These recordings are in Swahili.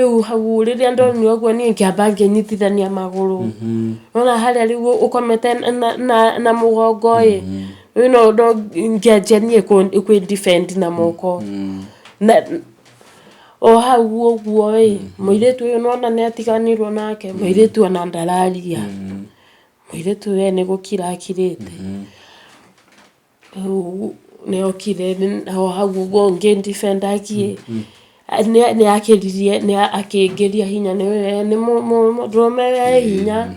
riu hau riria ndonire uguo ni ngiamba nginyitithania maguru ona haria riu ukomete na mugongo no ngianjanie ku defend na moko na o hau uguo muiritu uyu nona ni atiganirwo nake muiritu ona ndararia muiritu ni gukira akirite ne okire o hau uguo ngi defend akie ni akingeria hinya ni murume hinya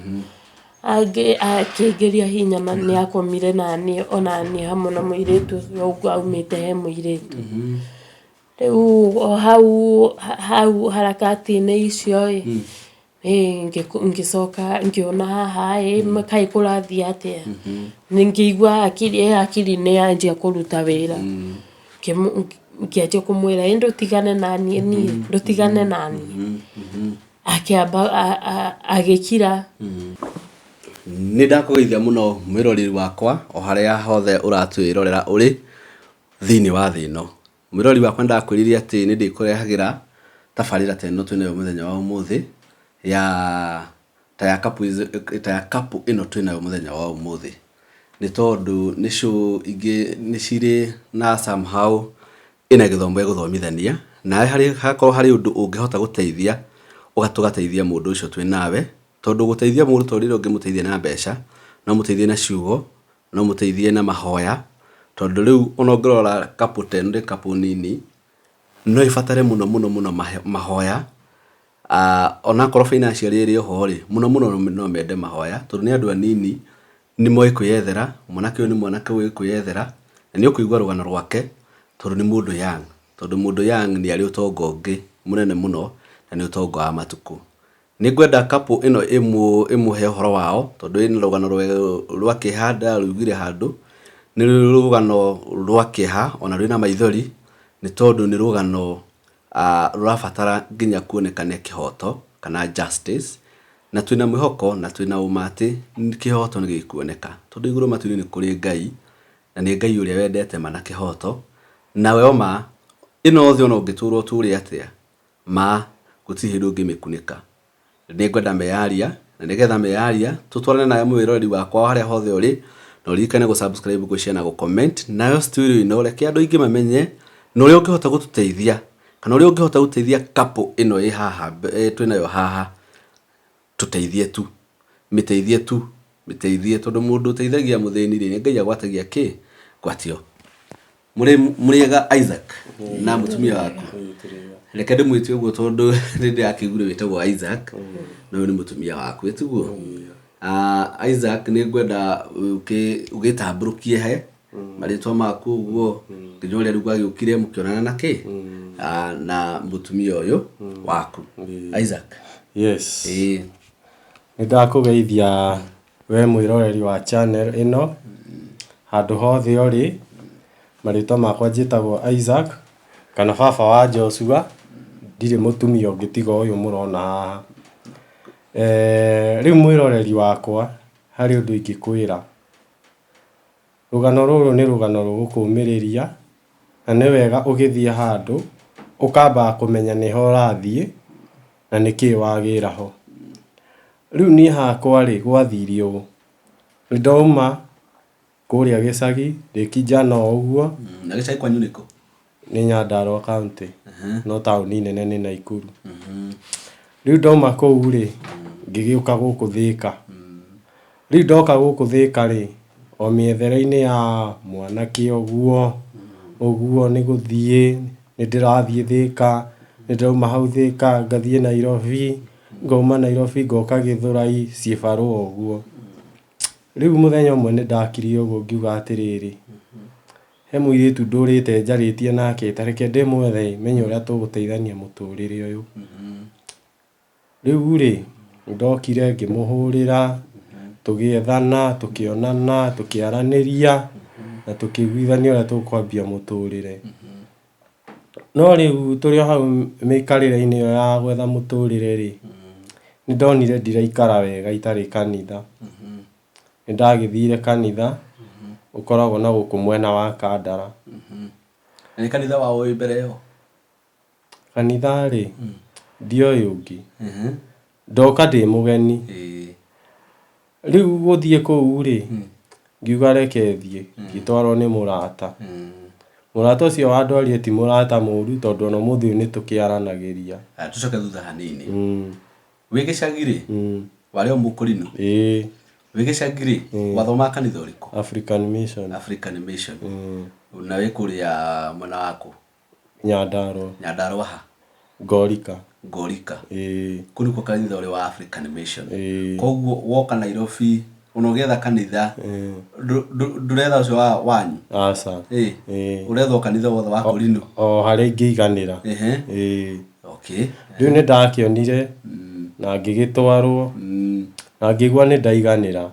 akingeria hinya na ni akomire nani ona ni hamwe na muiritu uguo aumite he muiritu riu hau harakati-inĩ icio ngicoka ngiona haha kai kurathia atia ngĩigua akiri nĩ yanjia kũruta wĩra ngianjia kũmwĩra ndutigane naniĩ ndutigane naniĩ akiamba agĩkira. Nĩ ndakũgeithia mũno mwĩroreri wakwa o harĩa hothe ũratwĩrorera ũrĩ thĩinĩ wa thĩ ĩno. Mwĩroreri wakwa ndakwĩrire atĩ nĩ ndĩkũrehagĩra tabarĩra ta ĩno twĩnayo mũthenya wa ũmũthĩ ta ya kapu ĩno twĩnayo mũthenya wa ũmũthĩ nĩ tondũ nĩ show ingĩ nĩ cirĩ na somehow ĩna gĩthomo gĩa gũthomithania nawe hakorwo harĩ ũndũ ũngĩhota gũteithia ũgatũgateithia mũndũ ũcio twĩ nawe tondũ gũteithia mũndũ to rĩrĩa ũngĩmũteithia na mbeca no mũteithie na ciugo no mũteithie na mahoya tondũ rĩu ona ũngĩrora kapu ta ĩno ndĩ kapu nini no ibatare mũno mahoya ona korwo financially ĩrĩ oho rĩ mũno no mende mahoya tondũ nĩ andũ anini nĩ moĩ kwĩyethera mwanake ũyũ nĩ mwanake ũĩ kwĩyethera na nĩ ũkũigua rũgano rwake tondũ nĩ mũndũ young tondũ mũndũ young nĩ arĩ ũtonga ũngĩ mũnene mũno na nĩ ũtonga wa matukũ. Nĩ ngwenda kapu ĩno ĩmũhe ũhoro wao tondũ ĩna rũgano rwa kĩhanda rũigire handũ nĩ rũgano rwa kĩeha ona rwĩna maithori nĩ tondũ nĩ rũgano rũrabatara nginya kuonekane kĩhoto kana justice na twĩna mwĩhoko na twĩna ũma atĩ kĩhoto nĩ gĩkuoneka tondũ igũrũ matu-inĩ nĩ kũrĩ Ngai na nĩ Ngai ũrĩa wendete mana kĩhoto nawe oma ĩno thĩ ona ũngĩtũrwo tũrĩ atĩa ma gũtirĩ hĩndĩ ũngĩmĩkunĩka. Nĩ ngwenda meyaria na nĩgetha meyaria tũtwarane nawe mwĩroreri wakwa harĩa hothe ũrĩ na ũririkane gũ-subscribe gũ-share na gũ-comment nayo studio ĩno reke andũ aingĩ mamenye na ũrĩa ũngĩhota gũtũteithia kana ũrĩa ũngĩhota gũteithia kapu ĩno ĩ haha twĩnayo haha tũteithie tu mĩteithie tondũ mũndũ ũteithagia mũthĩni rĩ Ngai agwatagia kĩ gwatio. Mũrĩega Isaac na mũtumia waku reke ndĩmwĩtie ũguo tondũ nĩ ndĩrakĩigure wĩtagwo Isaac na ũyũ nĩ mũtumia waku ĩtiguo. Isaac nĩ ngwenda ũgĩtambũrũkie he marĩtwa maku ũguo nginya ũrĩa rĩu gwagĩũkire mũkĩonana na kĩ na mũtumia ũyũ waku Isaac. Yes. Nĩ ndakũgeithia we mwĩroreri wa channel ĩno handũ hothe ũrĩ marĩtwa makwa njĩtagwo Isaac kana baba wa Joshua ndirĩ mũtumia ũngĩ tiga ũyũ mũrona haha. Rĩu mwĩroreri wakwa harĩ ũndũ ingĩkwĩra rũgano rũrũ nĩ rũgano rũgũkũmĩrĩria na nĩ wega ũgĩthiĩ handũ ũkamba kũmenya nĩho ũrathiĩ na nĩkĩ wagĩra ho. Rĩu niĩ hakwa rĩ gwathire ũũ nĩ ndauma kũrĩa gĩcagi ndĩ kijana ũguo. Na gĩcagi kwanyu nĩkũ? Nĩ Nyandarua county no taũni nene nĩ Naikuru. Rĩu ndauma kũu rĩ ngĩgĩũka gũkũ Thĩka. Rĩu ndoka gũkũ Thĩka rĩ o mĩethere-inĩ ya mwanake ũguo nĩ gũthiĩ nĩ ndĩrathiĩ Thĩka nĩ ndauma hau Thĩka ngathiĩ Nairobi ngauma Nairobi ngoka Gĩthũrai ciĩbarũa ũguo. Rĩu mũthenya ũmwe nĩ ndakire ũguo ngiuga atĩrĩrĩ he mũirĩtu ndũrĩte njarĩtie nake ta reke ndĩmwethe menye ũrĩa tũgũteithania mũtũrĩre ũyũ. Rĩu rĩ ndokire ngĩmũhũrĩra tũgĩethana tũkĩonana tũkĩaranĩria na tũkĩiguithania ũrĩa tũkwambia mũtũrĩre. No rĩu tũrĩ o hau mĩikarĩre-inĩ ĩyo ya gwetha mũtũrĩre rĩ nĩ ndonire ndiraikara wega itarĩ kanitha. Nĩ ndagĩthire kanitha ũkoragwo na gũkũ mwena wa Kandara. Nĩ kanitha wao wĩ mbere ĩyo? Kanitha rĩ ndioĩ ũngĩ ndoka ndĩ mũgeni rĩu gũthiĩ kũu rĩ ngiuga reke thiĩ ngĩtwarwo nĩ mũrata mũrata ũcio wandwarire ti mũrata mũru tondũ ona ũmũthĩ ũyũ nĩtũkĩaranagĩria. Tũcoke thutha hanini wĩ gĩcagi rĩ warĩ o mũkũrinũ wĩ gĩcagi rĩ wathomaga kanitha ũrĩkũ? African Mission na wĩ kũrĩa mwena waku? Nyandarua ha? Ngorika kũu nĩkuo kanitha ũrĩ wa African Mission. Koguo woka Nairobi ona ũgĩetha kanitha ndũretha ũcio wanyu? Aca ũretha kanitha wothe wa kũrinũ o harĩa ingĩiganĩra. Rĩu nĩndakĩonire na ngĩgĩtwarwo na ngĩigua nĩndaiganĩra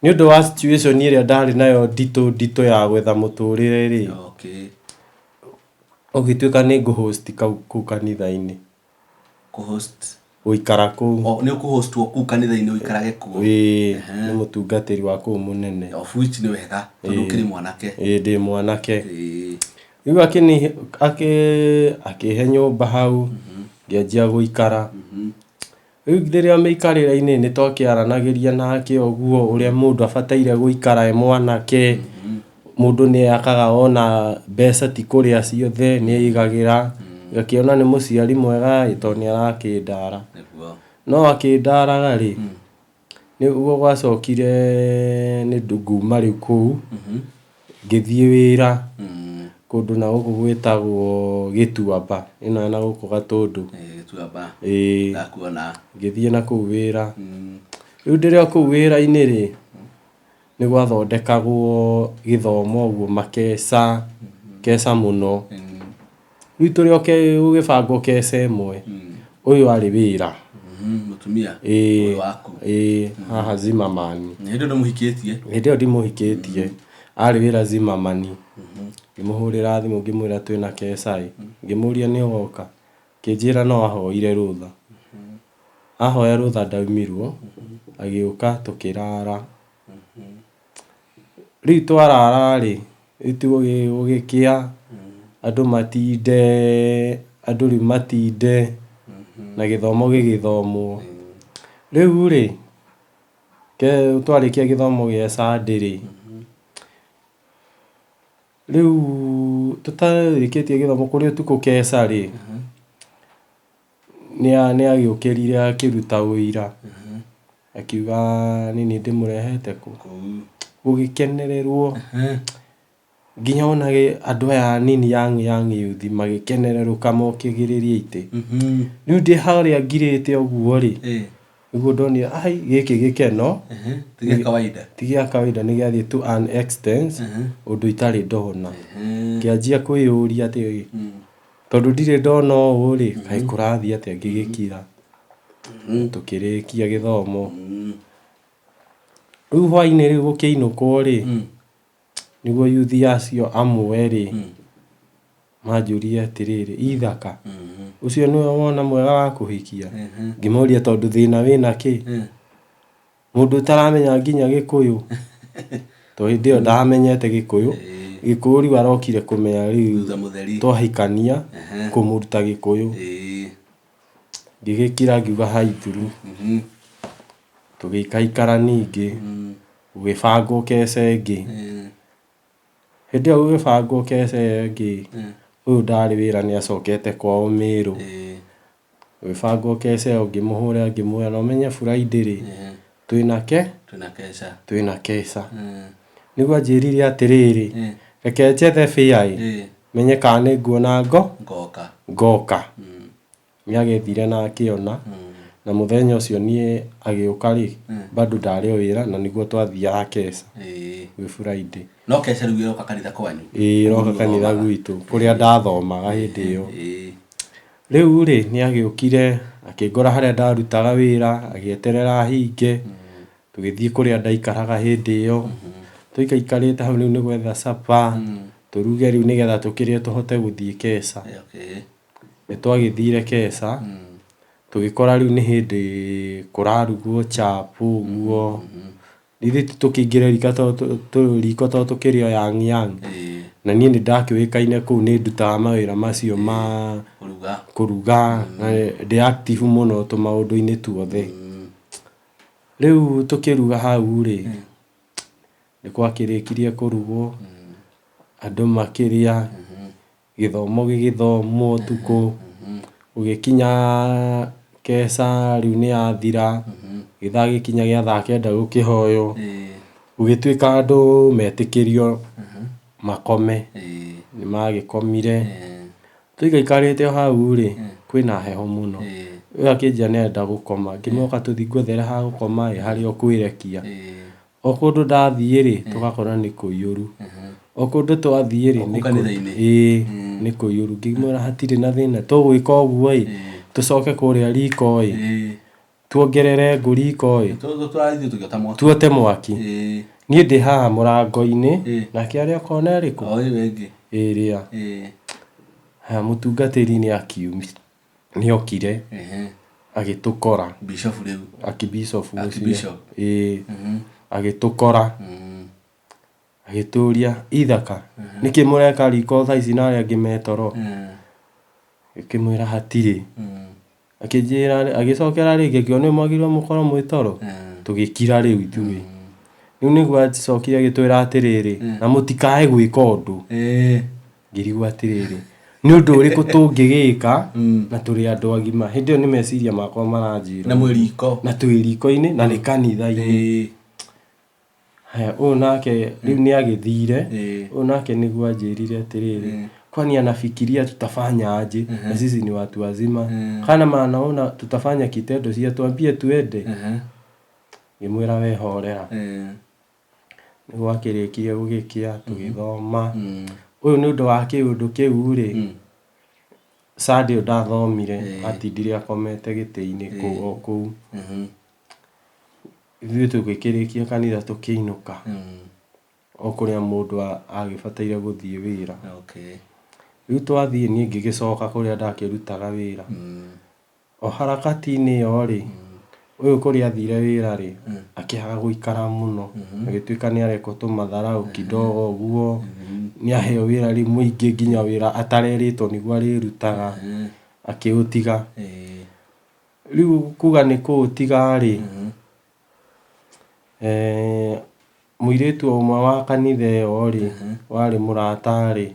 nĩũndũ wa situation ĩrĩa ndarĩ nayo nditũ ya gwetha mũtũrĩre rĩ ũgĩtuĩka nĩ ngũ-host kũu kanitha-inĩ gũikara kũu. Nĩ ũkũ-hostwo kũu kanitha-inĩ ũikarage kuo? Nĩ mũtungatĩri wa kũu mũnene. Of which nĩ wega tondũ ũkĩrĩ mwanake. Ndĩ mwanake. Rĩu akĩhe nyũmba hau ngĩanjia gũikara. Rĩu rĩrĩa mĩikarĩre-inĩ nĩtwakĩaranagĩria nake ũguo ũrĩa mũndũ abataire gũikara e mwanake mũndũ nĩakaga ona mbeca ti kũrĩa ciothe nĩaigagĩra ngakĩona nĩ mũciari mwega tondũ nĩarakĩndara no akĩndaraga rĩ nĩguo gwacokire ngiuma rĩu kũu ngĩthiĩ wĩra kũndũ na gũkũ gwĩtagwo Gĩtuamba ĩno na gũkũ Gatũndũ. Ngĩthiĩ na kũu wĩra rĩu ndĩrĩ kũu wĩra-inĩ rĩ nĩgwathondekagwo gĩthomo ũguo makeca mũno. Rĩu tũrĩ gũgĩbangwo keca ĩmwe ũyũ arĩ wĩra mũtumia waku haha Zimmerman. Hĩndĩ ĩyo ndĩmũhikĩtie? Hĩndĩ ĩyo ndimũhikĩtie arĩ wĩra Zimmerman. Ngĩmũhũrĩra thimũ ngĩmwĩra twĩna keca ngĩmũria nĩ ũgoka kĩnjĩra no ahoire rũtha ahoya rũtha ndaumirwo agĩũka tũkĩrara. Rĩu twarara rĩ gũgĩkĩa andũ rĩu matinde na gĩthomo gĩgĩthomwo. Rĩu rĩ twarĩkia gĩthomo gĩa Sunday rĩ rĩu tũtarĩkĩtie gĩthomo kũrĩ ũtukũ keca rĩ nĩagĩũkĩrire akĩruta ũira akiuga nini ndĩmũrehete kũ gũgĩkenererwo nginya ona andũ aya nini young youth magĩkenererũka mokĩgĩrĩria itĩ. Rĩu ndĩ harĩa ngirĩte ũguo rĩ nĩguo ndonire gĩkĩ gĩkeno ti gĩa kawaida nĩ gĩathiĩ to an extent ũndũ itarĩ ndona. Ngĩanjia kwĩyũria atĩ tondũ ndirĩ ndona ũũ rĩ kaĩ kũrathiĩ atĩa ngĩgĩkira. Tũkĩrĩkia gĩthomo rĩu hwainĩ rĩu gũkĩinũkwo rĩ nĩguo youth acio amwe rĩ manjũria atĩrĩrĩ Ithaka ũcio nĩwe wona mwega wa kũhikia? Ngĩmoria tondũ thĩna wĩna kĩ? Mũndũ ũtaramenya nginya Gĩkũyũ tondũ hĩndĩ ĩyo ndamenyete Gĩkũyũ rĩu arokire kũmenya rĩu twahikania kũmũruta Gĩkũyũ. Ngĩgĩkira ngiuga hai through tũgĩikaikara ningĩ gũgĩbangwo keca ĩngĩ. Hĩndĩ ĩyo gũgĩbangwo keca ĩngĩ ũyũ ndarĩ wĩra nĩacokete kwao Mĩrũ gũgĩbangwo keca ĩyo ngĩmũhũrĩra ngĩmwĩra na ũmenye Friday rĩ twĩna keca. Nĩguo anjĩrire atĩrĩrĩ reke njethe fare menye kana nĩnguona ngoka. Nĩagethire na akĩona na mũthenya ũcio niĩ agĩũka rĩ bado ndarĩ o wĩra na nĩguo twathiaga keca gwĩ Friday. No keca rĩu ĩroka kanitha kwanyu? Ĩroka kanitha gwitũ kũrĩa ndathomaga hĩndĩ ĩyo. Rĩu rĩ nĩagĩũkire akĩngora harĩa ndarutaga wĩra agĩeterera hinge tũgĩthiĩ kũrĩa ndaikaraga hĩndĩ ĩyo tũikaikarĩte hau rĩu nĩ gwetha supper tũruge rĩu nĩgetha tũkĩrĩe tũhote gũthiĩ keca. Nĩtwagĩthire keca tũgĩkora rĩu nĩ hĩndĩ kũrarugwo chapo ũguo ithuĩ tũkĩingĩra riko tondũ tũkĩrĩ o young na niĩ nĩ ndakĩũĩkaine kũu nĩ ndutaga mawĩra macio ma kũruga na ndĩ active mũno tũmaũndũ-inĩ tuothe. Rĩu tũkĩruga hau rĩ nĩ gwakĩrĩkirie kũrugwo, andũ makĩrĩa, gĩthomo gĩgĩthomwo ũtukũ, gũgĩkinya keca rĩu nĩ yathira, gĩthaa gĩkinya gĩa thaa kenda gũkĩhoywo, gũgĩtuĩka andũ metĩkĩrio makome, nĩ magĩkomire. Tũigaikarĩte o hau rĩ kwĩna heho mũno, ũyũ akĩnjĩra nĩ arenda gũkoma, ngĩmoka tũthiĩ ngwethere ha gũkoma harĩa ũkwĩrekia. O kũndũ ndathiĩ rĩ tũgakora nĩ kũiyũru, o kũndũ twathiĩ rĩ nĩ kũiyũru. Ngĩmwĩra hatirĩ na thĩna, tũgwĩka ũguo ĩ tũcoke kũrĩa riko ĩ tuongerere ngũ riko ĩ tuote mwaki. Niĩ ndĩ haha mũrango-inĩ nake arĩ o kona ĩrĩkũ ĩrĩa. Haya mũtungatĩri nĩ okire agĩtũkora, Bishop ũcio agĩtũkora agĩtũria ithaka nĩkĩ mũreka riko thaa ici na arĩa angĩ me toro. Ngĩkĩmwĩra hatirĩ, akĩnjĩra agĩcokera rĩngĩ ngĩũria nĩ mwagĩrĩirwo mũkorwo mwĩ toro, tũgĩkira rĩu ithuĩ. Rĩu nĩguo acokire agĩtwĩra atĩrĩrĩ na mũtikae gwĩka ũndũ. Ngĩrigwo atĩrĩrĩ nĩ ũndũ ũrĩkũ tũngĩgĩka na tũrĩ andũ agima. Hĩndĩ ĩyo nĩ meciria makwa maranjĩra na twĩ riko-inĩ na nĩ kanitha-inĩ. Haya ũyũ nake rĩu nĩ agĩthire, ũyũ nake nĩguo anjĩrire atĩrĩrĩ kwani anafikiria tutafanya aje na sisi ni watu wazima, kana manaona tutafanya kitendo si atuambie tuende. Ngĩmwĩra wehorera. Nĩguo akĩrĩkirie gũgĩkĩa tũgĩthoma. Ũyũ nĩ ũndũ wa kĩũndũ kĩu rĩ Sunday ndathomire, atindire akomete gĩtĩ-inĩ kũu o kũu. Ithuĩ tũgĩkĩrĩkia kanitha tũkĩinũka o kũrĩa mũndũ agĩbataire gũthiĩ wĩra. Rĩu twathiĩ niĩ ngĩgĩcoka kũrĩa ndakĩrutaga wĩra. O harakati-inĩ ĩyo rĩ ũyũ kũrĩa athire wĩra rĩ akĩaga gũikara mũno, agĩtuĩka nĩ arekwo tũmatharau kidogo ũguo, nĩ aheo wĩra rĩu mũingĩ nginya wĩra atarerĩtwo nĩguo arĩrutaga akĩũtiga. Rĩu kuga nĩ kũũtiga rĩ mũirĩtu ũmwe wa kanitha ĩyo rĩ warĩ mũrata rĩ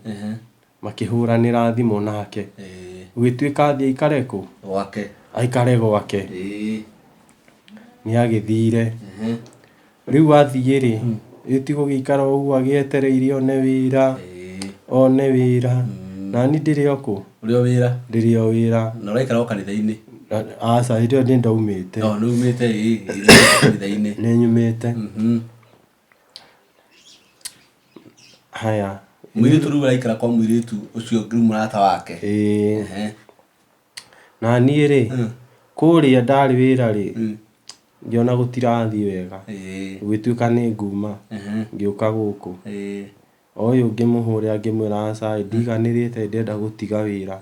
makĩhũranĩra thimũ nake, gũgĩtuĩka athiĩ aikare kũ aikare gwake. Nĩ agĩthire rĩu athiĩ rĩ ti gũgĩikara ũguo agĩetereire one wĩra. Na niĩ ndĩrĩ o kũ ndĩrĩ o wĩra na ũraikara o kanitha-inĩ. Aca hĩndĩ ĩyo nĩ ndaumĩte nĩ nyumĩte. Haya mũirĩtu rĩu araikara kwa mũirĩtu ũcio ngĩru mũrata wake. Na niĩ rĩ kũrĩa ndarĩ wĩra rĩ ngĩona gũtirathiĩ wega, gũgĩtuĩka nĩ nguma ngĩũka gũkũ. O ũyũ ngĩmũhũrĩra ngĩmwĩra aca ndiganĩrĩte ndĩrenda gũtiga wĩra.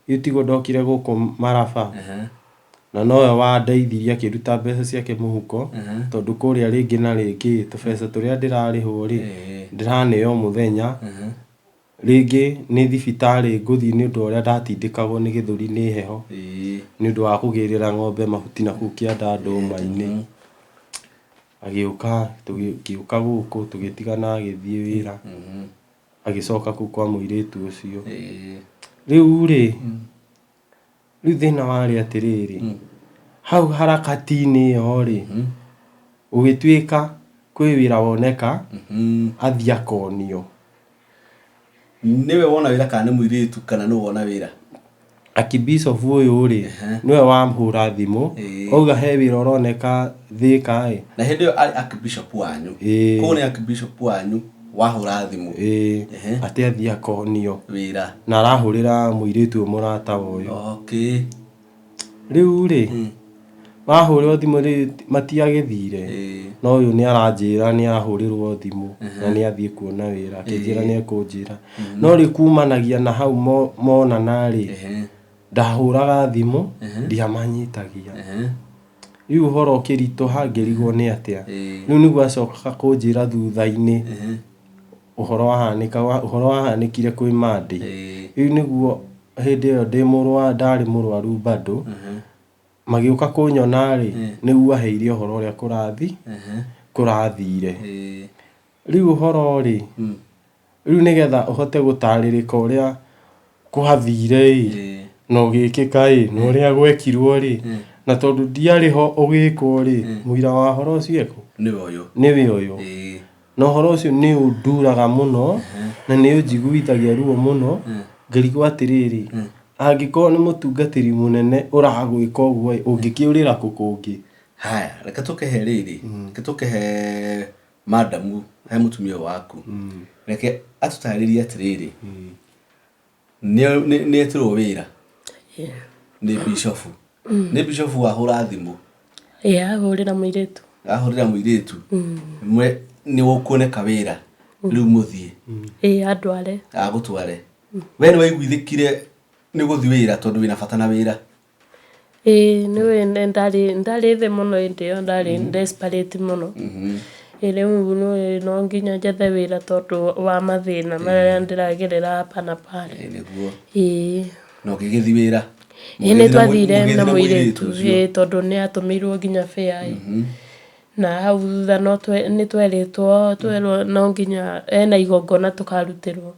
Rĩu tiguo ndokire gũkũ Maraba na nowe wandeithirie akĩruta mbeca ciake mũhuko, tondũ kũrĩa rĩngĩ na rĩngĩ tũbeca tũrĩa ndĩrarĩhwo rĩ ndĩraneo mũthenya. Rĩngĩ nĩ thibitarĩ ngũthiĩ nĩ ũndũ ũrĩa ndatindĩkagwo nĩ gĩthũri nĩ heho nĩ ũndũ wa kũgĩrĩra ng'ombe mahuti na kũu kĩanda ndũma-inĩ. Agĩũka tũgĩũka gũkũ tũgĩtigana agĩthiĩ wĩra agĩcoka kũu kwa mũirĩtu ũcio. Rĩu rĩ rĩu thĩna warĩ atĩrĩrĩ hau harakati-inĩ ĩyo rĩ gũgĩtuĩka kwĩ wĩra woneka athiĩ akonio. Nĩwe wona wĩra kana nĩ mũirĩtu kana nĩwe wona wĩra? Bishop ũyũ rĩ nĩwe wahũra thimũ auga he wĩra ũroneka Thĩka ĩ. Na hĩndĩ ĩyo arĩ Bishop wanyu? Kũu nĩ Bishop wanyu wahũra thimũ atĩ athiĩ akonio wĩra na arahũrĩra mũirĩtu mũrata ũyũ. Rĩu rĩ wahũrĩrwo thimũ rĩ matiagĩthire, no ũyũ nĩ aranjĩra nĩ arahũrĩrwo thimũ na nĩ athiĩ kuona wĩra, akĩnjĩra nĩ ekũnjĩra. No rĩ kumanagia na hau monana rĩ ndahũraga thimũ ndiamanyitagia. Rĩu ũhoro ũkĩritũha ngĩrigwo nĩ atĩa. Rĩu nĩguo acokaga kũnjĩra thutha-inĩ uhoro wahanĩkire kwĩ Monday rĩu nĩguo hĩndĩ ĩyo ndarĩ mũrwaru bado magĩũka kũnyona rĩ nĩguo aheire ũhoro ũrĩa kũrathire rĩu ũhoro rĩ rĩu nĩgetha ũhote gũtarĩrĩka ũrĩa kwathire na ũgĩkĩka na ũrĩa gwekirwo na tondũ ndiarĩ ho ũgĩkwo mũira wa ũhoro ũcio nĩwe ũyũ na ũhoro ũcio nĩ ũnduraga mũno na nĩ ũnjiguithagia ruo mũno ngĩrigwo atĩrĩrĩ angĩkorwo nĩ mũtungatĩri mũnene ũragwĩka ũguo ũngĩkĩũrĩra kũ kũngĩ haya reke tũkĩhe rĩrĩ reke tũkĩhe madamu he mũtumia waku reke atũtarĩrie atĩrĩrĩ nĩ etirwo wĩra nĩ bishop wahũra thimũ ahũrĩra mũirĩtu nĩ ũkuoneka wĩra rĩu mũthiĩ andware agũtware we nĩ waiguithĩkire nĩ gũthiĩ wĩra tondũ wĩna bata na wĩra nĩwe ndarĩ thĩ mũno hĩndĩ ĩyo ndarĩ desperate mũno rĩu no nginya njethe wĩra tondũ wa mathĩna marĩa ndĩragerera hapa na pale no gĩgĩthiĩ wĩra nĩ twathire na mũirĩtu tondũ nĩ atũmĩirwo nginya fare na hau thutha nĩ twerĩtwo no nginya ena igongona tũkarutĩrwo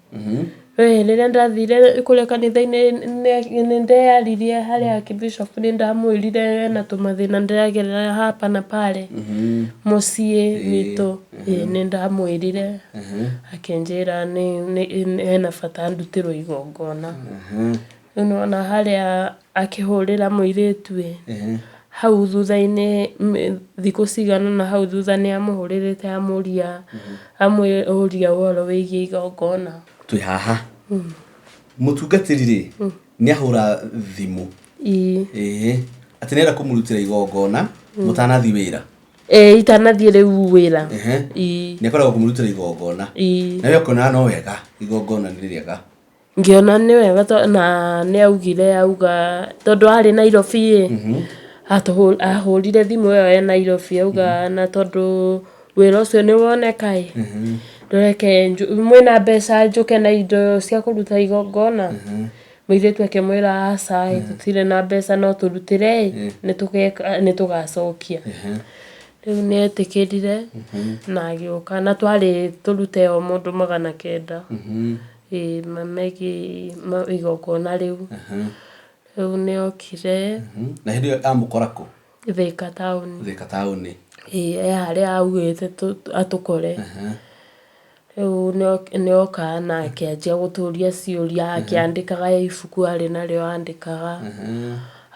rĩrĩa ndathire kũrĩa kanitha-inĩ nĩ ndeyaririe harĩa kĩbishop nĩ ndamwĩrire na tũmathĩna ndĩragerera hapa na pale mũciĩ witũ nĩ ndamwĩrire akĩnjĩra hena bata ndutĩrwo igongona na harĩa akĩhũrĩra mũirĩtu hau thutha-inĩ thikũ cigana na hau thutha nĩ amũhũrĩrĩte amũria ũhoro wĩgiĩ igongona twĩ haha mũtungatĩri nĩ ahũra thimũ atĩ nĩenda kũmũrutĩra igongona mũtanathiĩ wĩra itanathiĩ rĩu wĩra nĩ akoragwo kũmũrutĩra igongona na we ũkona no wega igongona nĩ rĩega ngĩona nĩ wega na nĩ auga tondũ arĩ Nairobi ahũrire thimũ ĩyo Nairobi auga na tondũ wĩra ũcio nĩ woneka ndoreke mwĩna mbeca njũke na indo cia kũruta igongona mũirĩtu akĩmwĩra aca tũtirĩ na mbeca no tũrutĩre nĩ tũgacokia rĩu nĩ etĩkĩrire na agĩũka na twarĩ tũrute o mũndũ 900 megiĩ igongona rĩu nĩ okire na hĩndĩ ĩyo amũkora kũ Thika taũni harĩa augĩte atũkore rĩu nĩ oka na akĩanjia gũtũria ciũria akĩandĩkaga ibuku arĩ narĩo andĩkaga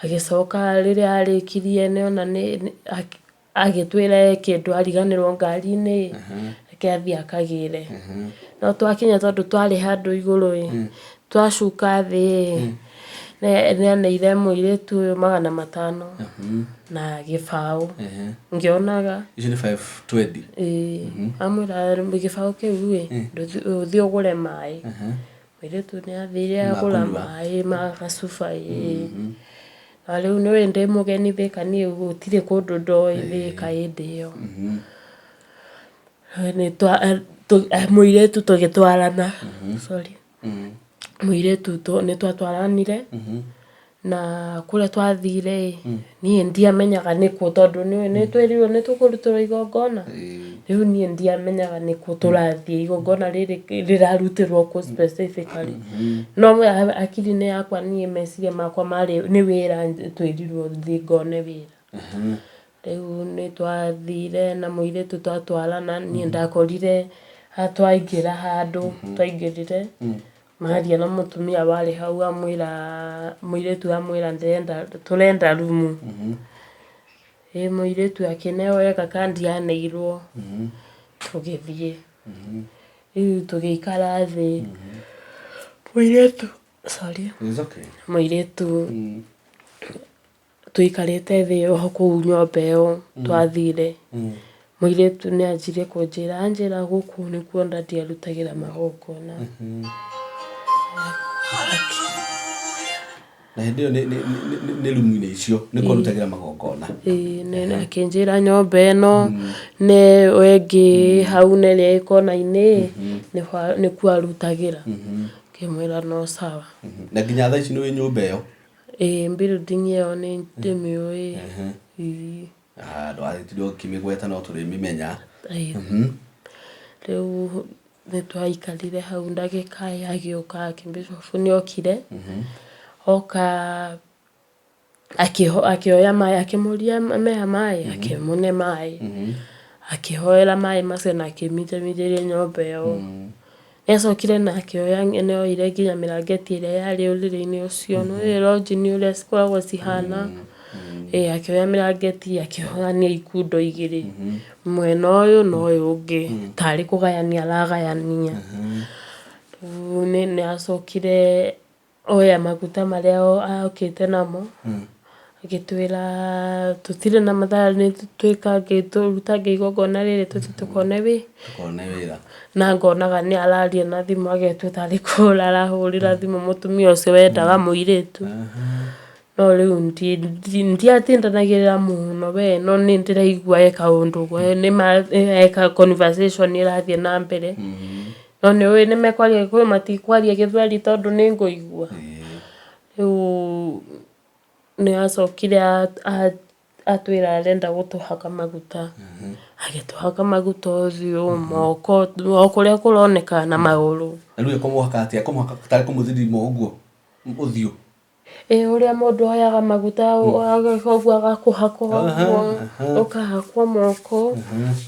agĩcoka rĩrĩa arĩkirie nĩona agĩtwĩra kĩndũ ariganĩrwo ngari-inĩ akĩathiĩ akagĩre no twakinya tondũ twarĩ handũ igũrũ twacuka thĩ nĩaneire mũirĩtu ũyũ 500 na gĩbaũ ngĩonaga icio nĩ 520 amwĩra gĩbaũ kĩu ũthiĩ ũgũre maĩ mũirĩtu nĩ athire agũra maĩ ma gacuba na rĩu nĩwe ndĩ mũgeni Thĩka niĩ gũtirĩ kũndũ ndoĩ Thĩka hĩndĩ ĩyo mũirĩtu tũgĩtwarana mũirĩtu nĩ twatwaranire na kũrĩa twathire niĩ ndiamenyaga nĩkũ tondũ nĩ twĩrirwo nĩ tũkũrutĩrwo igongona rĩu niĩ ndiamenyaga nĩkũ tũrathiĩ igongona rĩrarutĩrwo kũ specifically no akiri-inĩ yakwa niĩ meciria makwa marĩ nĩ wĩra twĩrirwo thiĩ ngone wĩra rĩu nĩ twathire na mũirĩtu twatwarana niĩ ndakorire twaingĩra handũ twaingĩrire maria na mũtumia warĩ hau mũirĩtu amwĩra tũrenda rumu mũirĩtu akĩneo wega kandi aneirwo tũgĩthiĩ rĩu tũgĩikara thĩ mũirĩtu tũikarĩte thĩ oho kũu nyũmba ĩyo twathire mũirĩtu nĩ anjire kũnjĩra gũkũ nĩkuo ndathiarutagĩra magongona na hindi yo ni rumu-inĩ icio nĩ kũrutagĩra magongona nĩ akĩnjĩra nyũmba ĩno nĩ wengi hau nerĩa ĩkona-inĩ nĩkuo arutagĩra ngĩmwĩra no sawa na nginya thaa ici nĩ wĩ nyũmba ĩyo building ĩyo nĩ ndĩmĩũĩ ndwagĩrĩirwo ũkĩmĩgweta no tũrĩmĩmenya rĩu nĩ twaikarire hau ndagĩka agĩũka Archbishop nĩokire oka akĩoya maĩ akĩmũria meha maĩ akĩmũne maĩ akĩhoera maĩ macio na akĩminjaminjĩria nyũmba ĩyo nĩacokire na akĩoya nĩoire nginya mĩrangeti ĩrĩa yarĩ ũrĩrĩ-inĩ ũcio nĩ lodge-inĩ ũrĩa cikoragwo cihana akĩoya mĩrangeti akĩohania ikundo igĩrĩ mwena ũyũ na ũyũ ũngĩ tarĩ kũgayania aragayania nĩacokire oya maguta marĩa okĩte namo agĩtwĩra tũtirĩ na mathaa nĩtũrutange igongona rĩrĩ tũkone wĩra na ngonaga nĩ araria na thimũ agetwo tarĩ kũhũra arahũrĩra thimũ mũtumia ũcio wendaga mũirĩtu no rĩu ndiatindanagĩrĩra mũno we no nĩ ndĩraigua eka ũndũ eka conversation ĩrathiĩ na mbere no nĩũĩ nĩmekwaria Gĩkũyũ matikwaria Gĩthweri tondũ nĩ ngũigua rĩu nĩacokire atwĩra arenda gũtũhaka maguta agĩtũhaka maguta ũthiũ moko o kũrĩa kũroneka na magũrũ na rĩu ekũmũhaka atĩa tarĩ kũmũthithima ũguo ũthiũ ũrĩa mũndũ oyaga maguta ũguo agakũhakwo ũguo ũkahakwo moko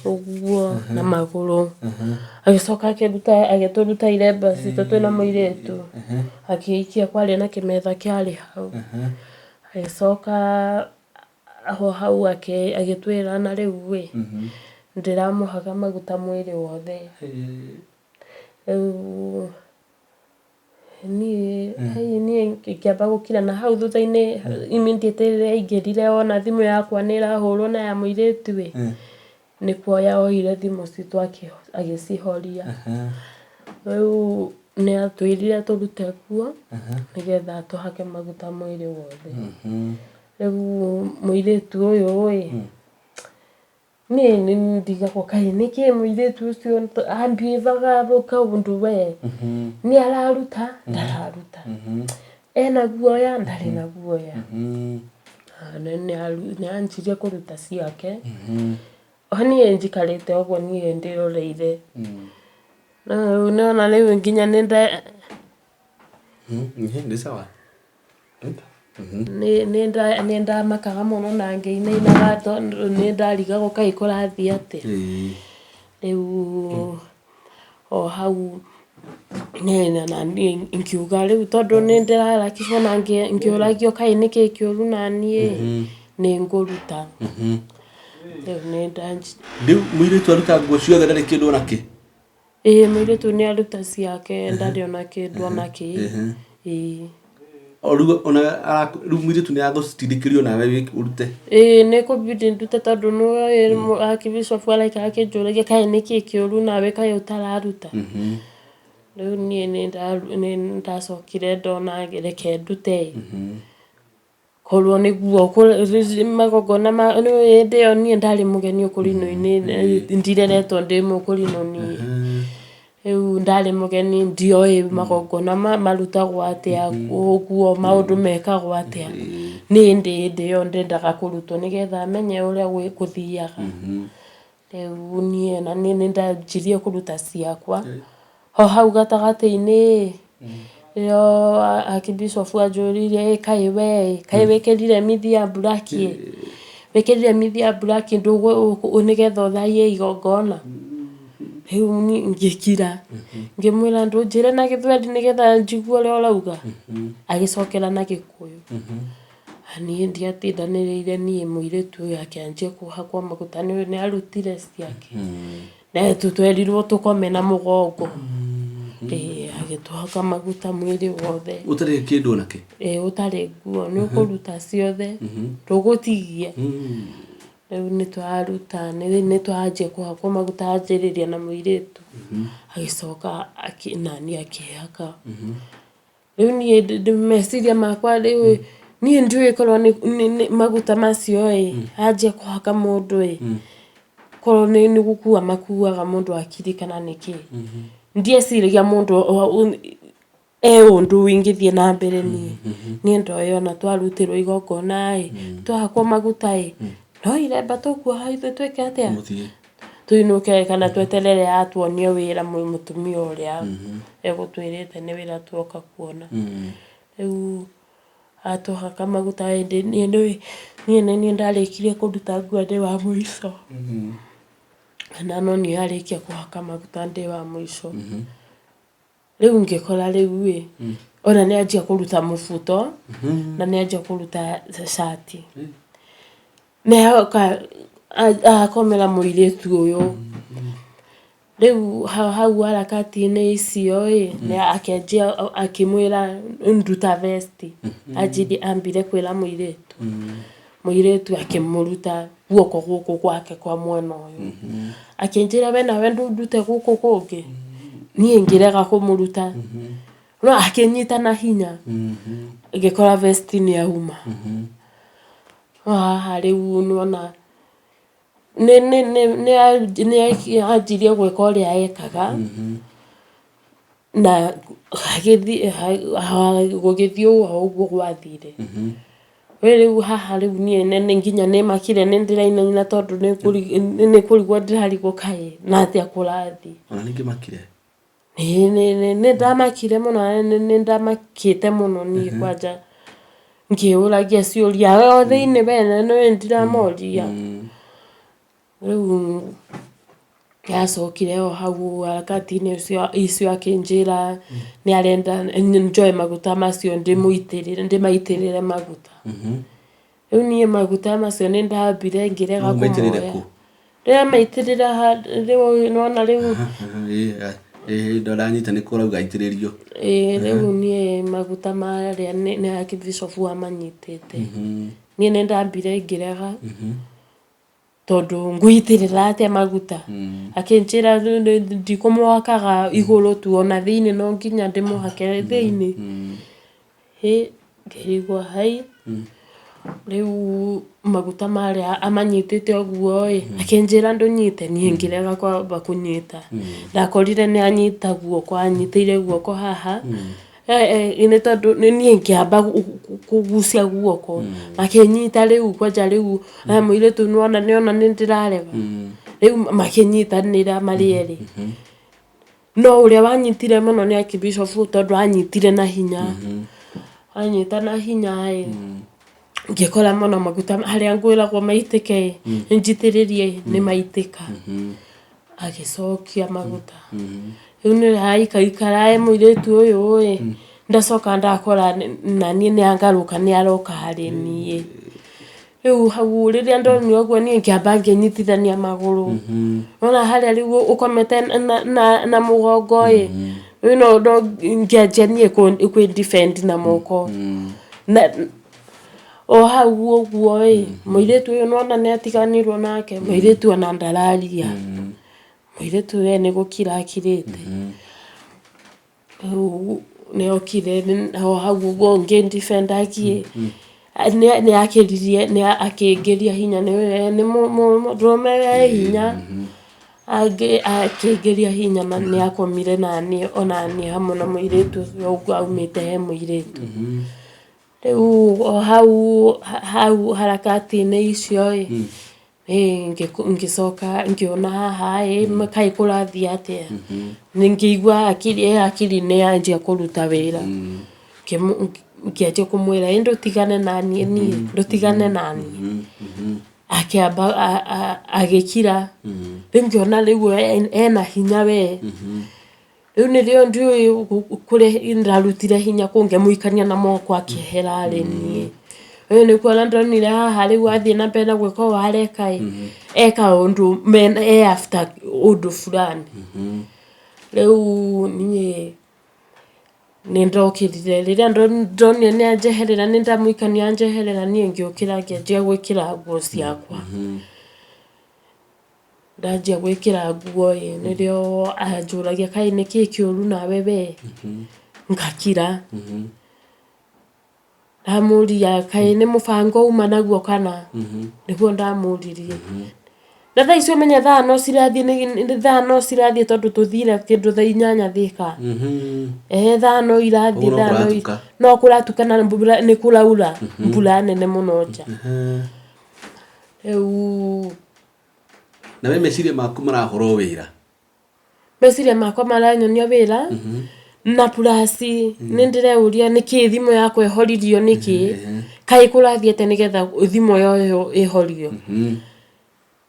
ũguo na magũrũ agĩcoka agĩtũruta iremba citũ twĩna mũirĩtu agĩikia kwarĩ na kĩmetha kĩarĩ hau agĩcoka hau agĩtwĩra na rĩu ndĩramũhaka maguta mwĩrĩ wothe rĩu niĩ ngĩamba gũkira na hau thutha-inĩ immediately rĩrĩa aingĩrire ona thimũ yakwa nĩ ĩrahũrwo na ya mũirĩtu nĩ kuoya oire thimũ citũ agĩcihoria rĩu nĩ atwĩrire tũrute kuo nĩgetha atũhake maguta mwĩrĩ wothe rĩu mũirĩtu ũyũ niĩ ndigagwo kaĩ nĩkĩ mũirĩtu ũcio ambivaga kaũndũ we nĩ araruta ndararuta ena guoya ndarĩ na guoya nĩ anjirie kũruta ciake niĩ njikarĩte ũguo niĩ ndĩroreire nĩona rĩu nginya nĩ sawa nĩ ndamakaga mũno na ngĩinainaga nĩ ndarigagwo kaĩ kũrathiĩ atĩa rĩu o hau nkiuga rĩu tondũ nĩ ndĩrarakĩcwo na ngĩũragio kaĩ nĩkĩ kĩũru na niĩ nĩ ngũruta rĩu mũirĩtu aruta nguo ciothe ndarĩ kĩndũ onakĩ mũirĩtu nĩ aruta ciake ndarĩ ona kĩndũ onakĩ rĩu mũirĩtu nĩ agũcitindĩkĩrio nawe ũrute nĩ kũbidi ndute tondũ nĩwe Archbishop araikara akĩnjũragia kaĩ nĩkĩ kĩũru nawe kaĩ ũtararuta rĩu niĩ nĩ ndacokire ndona reke ndute korwo nĩguo magongona hĩndĩ ĩyo niĩ ndarĩ mũgeni ũkũrinũ-inĩ ndireretwo ndĩ mũkũrinũ niĩ rĩu ndarĩ mũgeni ndioĩ magongona marutagwo atĩa ũguo maũndũ mekagwo atĩa nĩ hĩndĩ ĩyo ndendaga kũrutwo nĩgetha menye ũrĩa gũthiaga rĩu niĩ na nĩ ndanjirie kũruta ciakwa o hau gatagatĩ-inĩ rĩo Archbishop anjũririe kaĩ wĩkĩrire mithi ya buraki wĩkĩrire mithi ya buraki nĩgetha ũthaie igongona rĩu ngĩkira ngĩmwĩra ndũnjĩre na Gĩthweri nĩgetha njigue ũrĩa ũrauga agĩcokera na Gĩkũyũ niĩ ndiatindanĩrĩire niĩ mũirĩtu ũyũ akĩanjia kũhakwo maguta nĩ arutire ciake na twerirwo tũkome na mũgongo agĩtũhaka maguta mwĩrĩ wothe ũtarĩ kĩndũ onakĩ ũtarĩ nguo nĩ ũkũruta ciothe ndũgũtigia rĩu nĩtwaruta nĩ twanjia kũhakwo maguta anjĩrĩria na mũirĩtu agĩcoka nani akĩhaka Riu ni meciria makwa riu ni ndiwe korwo ni maguta macio anjia kuhaka mundu korwo ni gukua makuaga mundu akiri kana niki ndieciragia mundu undu wingithie na mbere ni ndoyo na twarutirwo igongona twahakwo maguta no iremba tukua ithu tweke atia tuinuke kana tweterere atuonie wira mutumia uria egutwirite ni wira tuoka kuona riu atuhaka maguta ni ndarikirie kuruta nguo ndi wa mwico na no ni arikia kuhaka maguta ndi wa mwico riu ngikora riu ona ni anjia kuruta mubuto na ni anjia kuruta shati na akomera muiritu uyu riu hau harakati-ini icio ni akenjia akimwira nduta vesti ambire kwira muiritu akimuruta guoko guku gwake kwa mwena uyu akinjira we nawe ndute guku kungi nie ngirega kumuruta no akinyita na hinya ngikora vesti ni auma riu nona ni ajirie gwika uria ekaga na gugithii uguo gwathire riu haha riu ni nginya ni makire ni ndirainaina tondu ni kurigwo ndirariguka na atia kurathi ona ningi makire ni ndamakire muno ni ndamakite muno ni kwanja ngiuragia ciuria othe ini bene no ndiramoria riu yacokire hau harakati-ini icio akinjira ni arenda njoe maguta macio ndimaitirire maguta riu nie maguta macio ni ndambire ngirega kumoya ria maitirira riu nona riu ndoranyita ni kurauga aitiririo riu nie maguta maria ni Archbishop amanyitite nie ni ndambire ngirega tondu nguitirira atia maguta akinjira ndikumwakaga iguru tu ona thiini no nginya ndimuhake thiini ngirigwa hai riu maguta maria amanyitite oguo akinjira ndunyite nie ngirega kwamba kunyita ndakorire ni anyita guoko anyitire guoko haha ine tondu nie ngiamba kugucia guoko makinyita riu kwanja riu muiritu niona ni ndirarega riu makinyitanira mari eri no uria wanyitire muno ni Archbishop tondu anyitire na hinya anyita na hinya ngikora muno maguta haria ngwiragwo maitike njitiririe ni maitika agicokia maguta riu ni haikaikara muiritu uyu ndacoka ndakora nani ni angaruka ni aroka hari nie riu hau riria ndonire uguo ni ngiamba nginyitithania maguru ona haria riu ukomete na mugongo no ngianjia nie kwi defend na moko na hau uguo muiritu uyu nona ni atiganirwo nake muiritu ona ndararia muiritu ni gukira akirite ni okire hau uguo ngi defend akie ni akiririe ni akingeria hinya ni murume hinya akingeria hinya na ni akomire nani ona ni hamwe na muiritu uguo aumite he muiritu riu hau harakati-ini icio ngicoka ngiona haha kai kurathi atia ningigua akiri ni anjia kuruta wira ngianjia kumwira ndutigane nani ndutigane nani akiamba agikira riu ngiona riu ena hinya we riu nirio ndiu kuri ndarutire hinya kungemuikania na moko akihera arenie ni kuona ndonire haha riu athie na mbere gwika wareka eka undu after undu fulani riu nie ni ndokirire riria ndonire ni anjeherera ni ndamuikania anjeherera nie ngiukira ngianjia gwikira nguo ciakwa ndanjia gwikira nguo nirio anjuragia kai niki kiuru nawe we ngakira ndamuria kaĩ nĩ mũbango uma naguo kana nĩguo ndamũririe na thaa icio menya thano cirathiĩ tondũ tũthire kĩndũ thaa 8 Thika thano irathiĩ no kũratukana nĩ kũraura mbura nene mũno nja na we meciria maku marahoro wĩra meciria makwa maranyonia wĩra na purasi nĩndĩreuria nĩkĩ thimũ yakwa ĩhoririo nĩkĩ kaĩ kũrathiĩte nĩgetha thimũ yo ĩhorio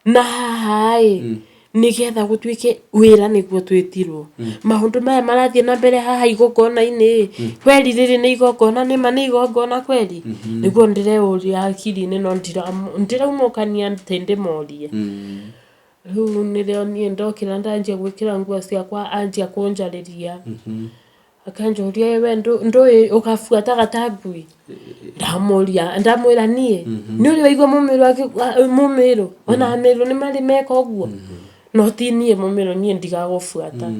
na haha nĩgetha gũtuĩke wĩra nĩguo twĩtirwo maũndũ maya marathiĩ na mbere haha igongona-inĩ kweli rĩrĩ nĩ igongona nĩ igongona kweli nĩguo ndĩreuria akiri-inĩ no ndĩraumũkania atĩ ndĩmorie rĩu nĩrĩo niĩ ndokĩra ndanjia gwĩkĩra nguo ciakwa anjia kũnjarĩria akanjũria we ndũĩ ũgabuata gatangui ndamwĩra niĩ nĩ ũrĩ waigua mũmĩrũ ona amĩrũ nĩ marĩ meka ũguo no ti niĩ mũmĩrũ niĩ ndigagũbuata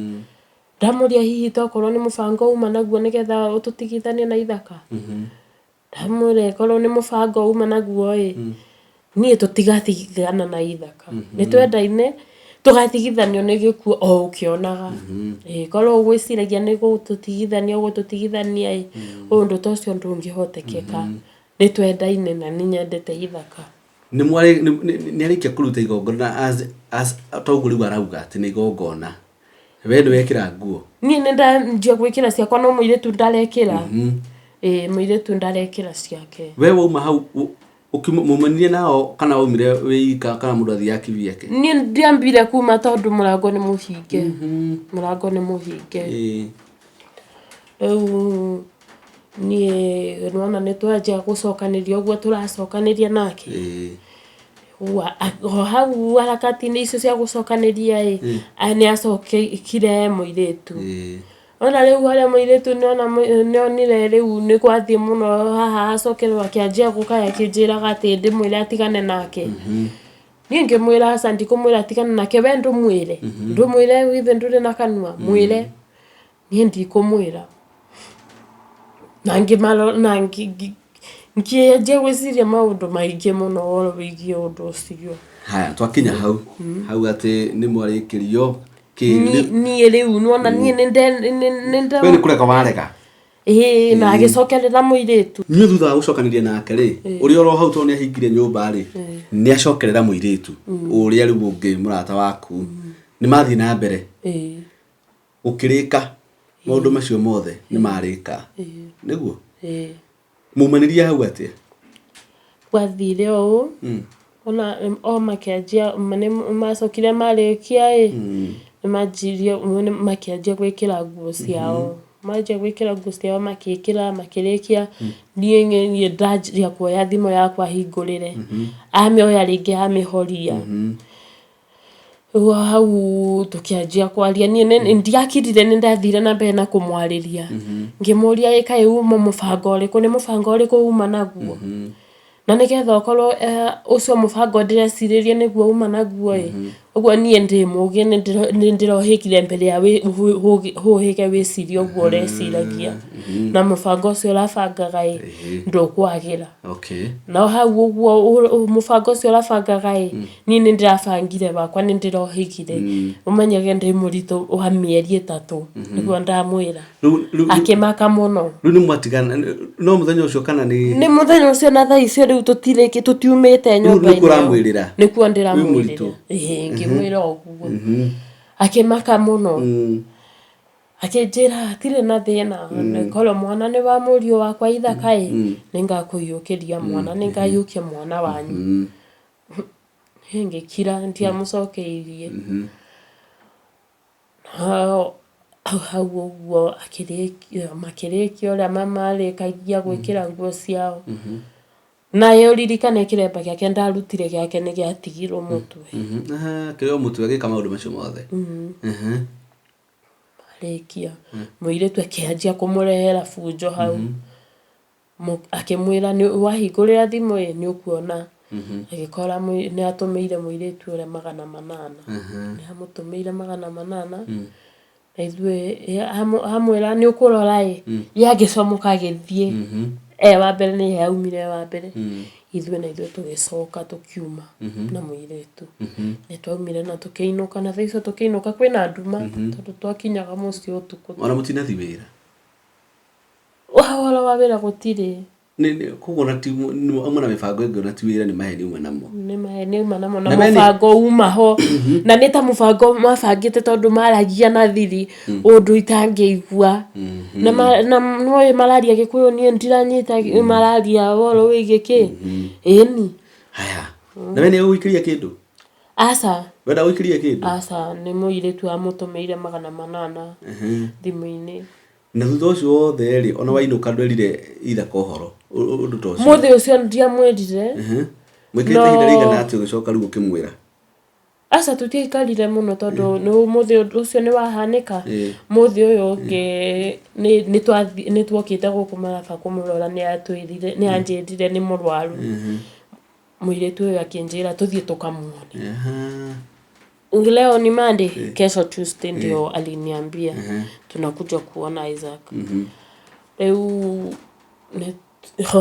ndamũria hihi tokorwo nĩ mũbango uma naguo nĩgetha ũtũtigithanie na ithaka ndamwĩra korwo nĩ mũbango uma naguo niĩ tũtigatigana na ithaka nĩ twendaine tũgatigithanio nĩ gĩkuo o ũkĩonaga korwo ũgwĩciragia nĩ gũtũtigithania ũndũ ta ũcio ndũngĩhotekeka nĩ twendaine na nĩ nyendete ithaka nĩ arĩkia kũruta igongona toguo rĩu arauga atĩ nĩ igongona we nĩwekĩra nguo niĩ nĩ ndanjia gwĩkĩra ciakwa no mũirĩtu ndarekĩra mũirĩtu ndarekĩra ciake we wauma hau ũkĩmumanirie nao kana waumire wĩika kana mũndũ athiaga kivi yake niĩ ndiambire kuma tondũ mũrango nĩ mũhinge rĩu niĩ nona nĩ twanjia gũcokanĩria ũguo tũracokanĩria nake hau harakati-inĩ icio cia gũcokanĩria nĩ acokire mũirĩtu ona rĩu harĩa mũirĩtu nĩonire rĩu nĩ gwathiĩ mũno haha acokerwo akĩanjia gũkaya akĩnjĩraga atĩ ndĩmwĩre atigane nake niĩ ngĩmwĩra aca ndikũmwĩra atigane nake we ndũmwĩre ithe ndũrĩ na kanua mwĩre niĩ ndikũmwĩra na ngĩanjia gwĩciria maũndũ maingĩ mũno wĩgiĩ ũndũ ũcio haya twakinya hau atĩ nĩ mwarĩkĩrio niĩ rĩu nona niĩ nĩ kũreka warega na agĩcokerera mũirĩtu niĩ thutha wa gũcokanĩria nake ũrĩa oro hau tondũ nĩ ahingire nyũmba nĩ acokerera mũirĩtu ũrĩa rĩu ũngĩ mũrata waku nĩ mathiĩ na mbere gũkĩrĩka maũndũ macio mothe nĩ marĩka nĩguo mumanĩria hau atĩa gwathire ũũ ona makĩanjia macokire marĩkia nĩmanjirie makĩanjia gwĩkĩra nguo ciao manjia gwĩkĩra nguo ciao makĩrĩkia niĩ ndanjia kuoya thimũ yakwa hingũrĩre amĩoya rĩngĩ amĩhoria hau tũkĩanjia kwaria niĩ ndiakirire nĩ ndathire na mbere na kũmwarĩria ngĩmũria kaĩ uma mũbango ũrĩkũ nĩ mũbango ũrĩkũ uma naguo na nĩgetha okorwo ũcio mũbango ndĩrecirĩrie nĩguo uma naguo ũguo niĩ ndĩ mũgĩ nĩ ndĩrohĩkire mbere ya hũhĩge wĩcirie ũguo ũreciragia na mũbango ũcio ũrabangaga ndũkwagĩra no hau ũguo mũbango ũcio ũrabangaga niĩ nĩ ndĩrabangire wakwa nĩ ndĩrohĩgire ũmenyage ndĩ mũritũ wa mĩeri 3 nĩguo ndamwĩra akĩmaka mũno rĩu nĩ mwatigana no mũthenya ũcio kana nĩ mũthenya ũcio na thaa icio rĩu tũtiumĩte nyũmba-inĩ nĩkuo ndĩramwĩrĩra ngĩmwĩra ũguo akĩmaka mũno akĩnjĩra hatirĩ na thĩna korwo mwana nĩ wa mũriũ wakwa ithaka nĩngakũiyũkĩria mwana nĩngayũkia mwana wanyu ngĩkira ndiamũcokeirie hau ũguo makĩrĩkia ũrĩa marĩkagia gwĩkĩra nguo ciao naye ũririkane kĩremba gĩake ndarutire gĩake nĩ gĩatigirwo mũtwe kĩrĩo mũtwe gĩka maũndũ macio mothe marĩkia mũirĩtu akĩanjia kũmũrehera bunjo hau akĩmwĩra wahingũrĩra thimũ nĩ ũkuona agĩkora nĩ atũmĩire mũirĩtu ũrĩa 800 nĩ amũtũmĩire 800 na ithuĩ hamwĩra nĩ ũkũrora yagĩcomoka agĩthiĩ wa mbere nĩ yaumire wa mbere ithuĩ na ithuĩ tũgĩcoka tũkiuma na mũirĩtu nĩ twaumire na tũkĩinũka na thaa icio tũkĩinũka kwĩna nduma tondũ twakinyaga mũciĩ ũtukũ ona mũtinathi wĩra ũhoro wa wĩra gũtirĩ koguo na timu amwe na mĩbango ĩngĩ na ti wĩra nĩ maheni umwe namo nĩ maheni umwe namo na mũbango uma ho na nĩ ta mũbango mabangĩte tondũ maragia na thiri ũndũ itangĩigua na no mararia Gĩkũyũ niĩ ndiranyita mararia woro wĩgiĩ kĩ ĩni haya na we nĩ ũgũikĩria kĩndũ aca wenda gũikĩria kĩndũ aca nĩ mũirĩtu amũtũmĩire 800 thimũ-inĩ na thutha ũcio wothe rĩ ona wainũka ndwerire itha kohoro ũndũ ta ũcio mũthĩ ũcio ndiamwĩrire mwĩkĩrĩte ihinda rĩigana atĩ ũgĩcoka rĩu ũkĩmwĩra aca tũtiaikarire mũno tondũ mũthĩ ũcio nĩ wahanĩka mũthĩ ũyũ ũngĩ nĩ twokĩte gũkũ Maraba kũmũrora nĩ anjĩrire nĩ mũrwaru mũirĩtu ũyũ akĩnjĩra tũthiĩ tũkamuone leo ni Monday kesho Tuesday ndio aliniambia tunakuja kuona Isaac leo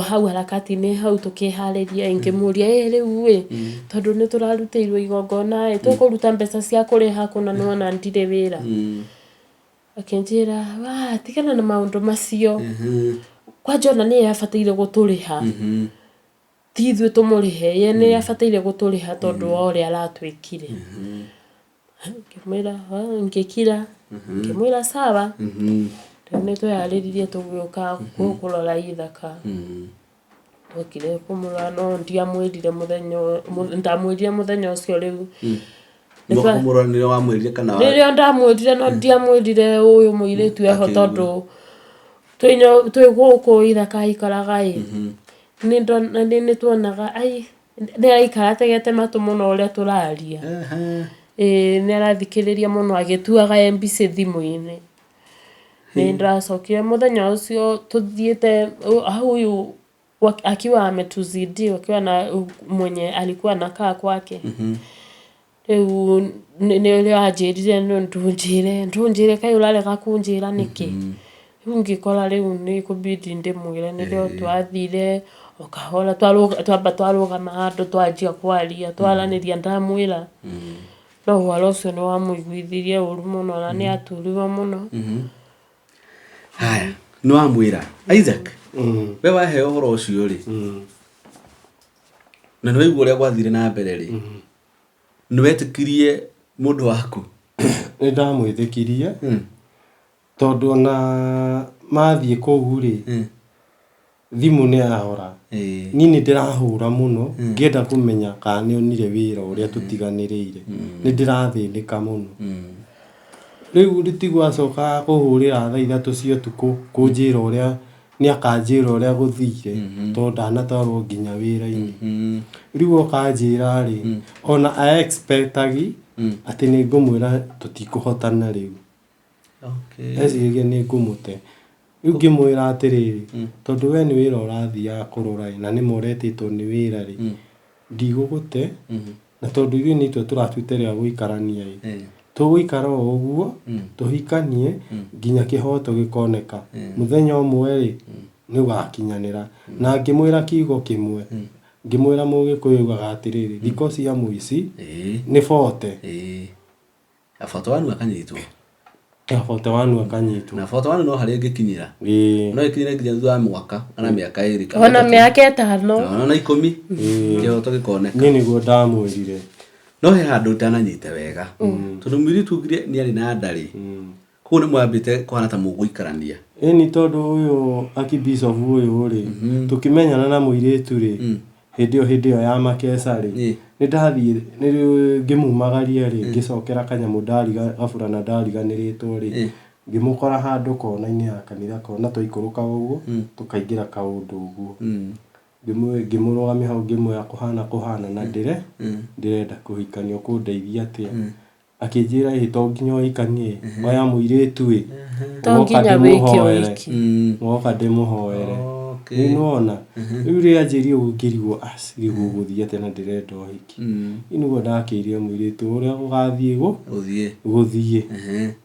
hau harakati-inĩ hau tũkĩharĩria ngĩmũria rĩu tondũ nĩ tũrarutĩirwo igongona tũkũruta mbeca cia kũrĩha kũna nĩwona ndirĩ wĩra akĩnjĩra tigana na maũndũ macio kwanja ona nĩ yabataire gũtũrĩha ti ithuĩ tũmũrĩhe ye nĩ yabataire gũtũrĩha tondũ wa ũrĩa aratwĩkire ngĩmwĩra ngĩkira ngĩmwĩra sawa nĩ twĩharĩirie tũgĩũka kũrora ithaka twokire kũmũrora no ndamwĩrire mũthenya ũcio rĩu kũmũrora nĩrĩo wamwĩrire kana rĩrĩa ndamwĩrire no ndiamwĩrire ũyũ mũirĩtu eho tondũ twĩ gũkũ ithaka ikaraga nĩ tuonaga nĩ aikara tegete matũ mũno ũrĩa tũraria nĩ arathikĩrĩria mũno agĩtuaga mbica thimũ-inĩ nĩ ndacokire mũthenya ũcio tũthiĩte huyu akiwa ametuzidi akiwa na mwenye alikuwa anakaa kwake rĩu nĩ anjĩrire ndũnjĩre kaĩ ũrarega kũnjĩra nĩkĩ rĩu ngĩkora rĩu nĩ kũbidi ndĩmwĩre nĩrĩo twathire okahora twarũgama handũ twanjia kwaria twaranĩria ndamwĩra no ũhoro ũcio nĩ wamũiguithirie ũru mũno na nĩ aturirwo mũno haya nĩ wamwĩra Isaac we waheo ũhoro ũcio rĩ na nĩ waigua ũrĩa gwathire na mbere rĩ nĩ wetĩkirie mũndũ waku nĩ ndamwĩtĩkirie tondũ ona mathiĩ kũu rĩ thimũ nĩ yahora niĩ nĩ ndĩrahũra mũno ngĩenda kũmenya kana nĩ onire wĩra ũrĩa tũtiganĩrĩire nĩ ndĩrathĩnĩka mũno rĩu rĩtigwacoka kũhũrĩra thaa 3 cia ũtukũ kũnjĩra ũrĩa nĩ akanjĩra ũrĩa gũthire tondũ ndanatwarwo nginya wĩra-inĩ rĩu okanjĩra rĩ ona expectagi atĩ nĩ ngũmwĩra tũtikũhotana rĩu eciragia nĩ ngũmũte rĩu ngĩmwĩra atĩrĩrĩ tondũ we nĩ wĩra ũrathiaga kũrora na nĩ moretĩtwo nĩ wĩra rĩ ndigũgũte na tondũ ithuĩ nĩ itwe tũratuĩte rĩa gũikarania tũgũikara o ũguo tũhikanie nginya kĩhoto gĩkoneka mũthenya ũmwe rĩ nĩ ũgakinyanĩra na ngĩmwĩra kiugo kĩmwe ngĩmwĩra Mũgĩkũyũ augaga atĩrĩrĩ thikũ cia mũici nĩ bote aboto wanu akanyitwo abote wanu akanyitwo na aboto wanu no harĩa ngĩkinyĩra no ĩkinyĩre nginya thutha wa mwaka kana mĩaka 2 ona mĩaka 5 ona 10 kĩhoto gĩkoneka niĩ nĩguo ndamwĩrire no he handũ ndananyite wega tondũ mũirĩtu ngire nĩ arĩ na ndarĩ kũu nĩ mwambĩte kũhana ta mũgũikarania ĩni tondũ ũyũ Archbishop ũyũ rĩ tũkĩmenyana na mũirĩtu rĩ hĩndĩ ĩyo ya Makesa rĩ nĩ ndathiĩ ngĩmumagaria rĩ ngĩcokera kanyamũ gaburana ndariganĩrĩtwo rĩ ngĩmũkora handũ kona-inĩ ya kanitha kona twaikũrũka ũguo tũkaingĩra kaũndũ ũguo ngĩmũrũgamia hau ngĩmwĩra kũhana na ndĩrenda kũhikania ũkũndeithia atĩa akĩnjĩra to nginya ũhikanie oya mũirĩtu to nginya wĩke ũhiki moka ndĩmũhoere nĩwona rĩu rĩrĩa anjĩrire ũguo ngĩrigwo gũthiĩ atĩa na ndĩrenda ũhiki nĩguo ndakĩrire mũirĩtu ũrĩa gũgathiĩ gũthiĩ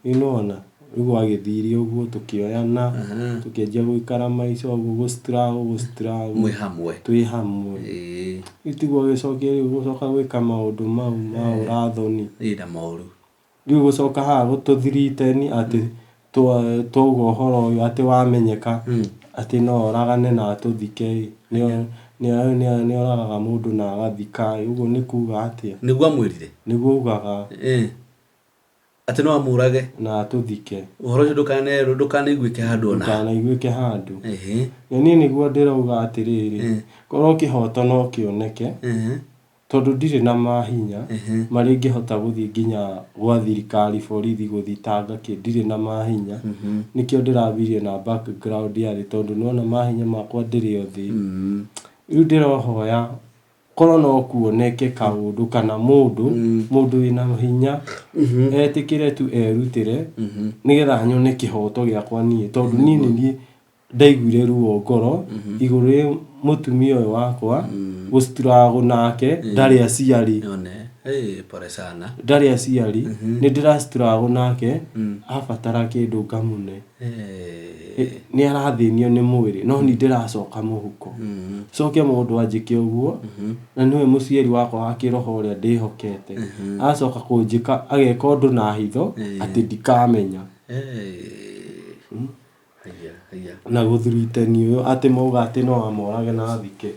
nĩwona Rĩu agĩthiri ũguo tũkĩoyana tũkĩanjia gũikara maica ũguo gũstruggle mwĩ hamwe twĩ hamwe. Rĩu tiguo gĩcokia rĩu gũcoka gwĩka maũndũ mau ma ũrathoni ĩna moru. Rĩu gũcoka haha gũtũthiriteni atĩ twauga ũhoro ũyũ atĩ wamenyeka atĩ no oragane na atũthike nĩ oragaga mũndũ na agathika. Ũguo nĩ kuuga atĩa? Nĩguo amwĩrire? Nĩguo augaga atĩ no amũrage na atũthike. Ũhoro ũcio ndũkanaiguĩke handũ ona ndũkanaiguĩke handũ. Niĩ nĩguo ndĩrauga atĩrĩrĩ, korwo kĩhoto no kĩoneke tondũ ndirĩ na mahinya marĩa ingĩhota gũthiĩ nginya gwa thirikari borithi gũthitanga ndirĩ na mahinya. Nĩkĩo ndĩrambirie na background yarĩ tondũ nĩwona mahinya makwa ndĩrĩ o thĩ. Rĩu ndĩrohoya korwo no kuoneke kaũndũ kana mũndũ wĩna hinya etĩkĩre tu erutĩre nĩgetha nyone kĩhoto gĩakwa niĩ, tondũ niĩ nĩ ndaiguire ruo ngoro igũrũ rĩ mũtumia ũyũ wakwa gũstruggle nake ndarĩ aciari. Pole sana. Ndarĩ aciari nĩ ndĩrastruggle nake abatara kĩndũ ngamũne. Nĩ arathĩnio nĩ mwĩrĩ no nĩ ndĩracoka mũhuko. Coke mũndũ anjĩke ũguo na nĩwe mũciari wakwa wa kĩroho ũrĩa ndĩhokete. Acoka kũnjĩka ageka ũndũ na hitho atĩ ndikamenya. Na gũthiriteni ũyũ atĩ mauga atĩ no amorage na athike.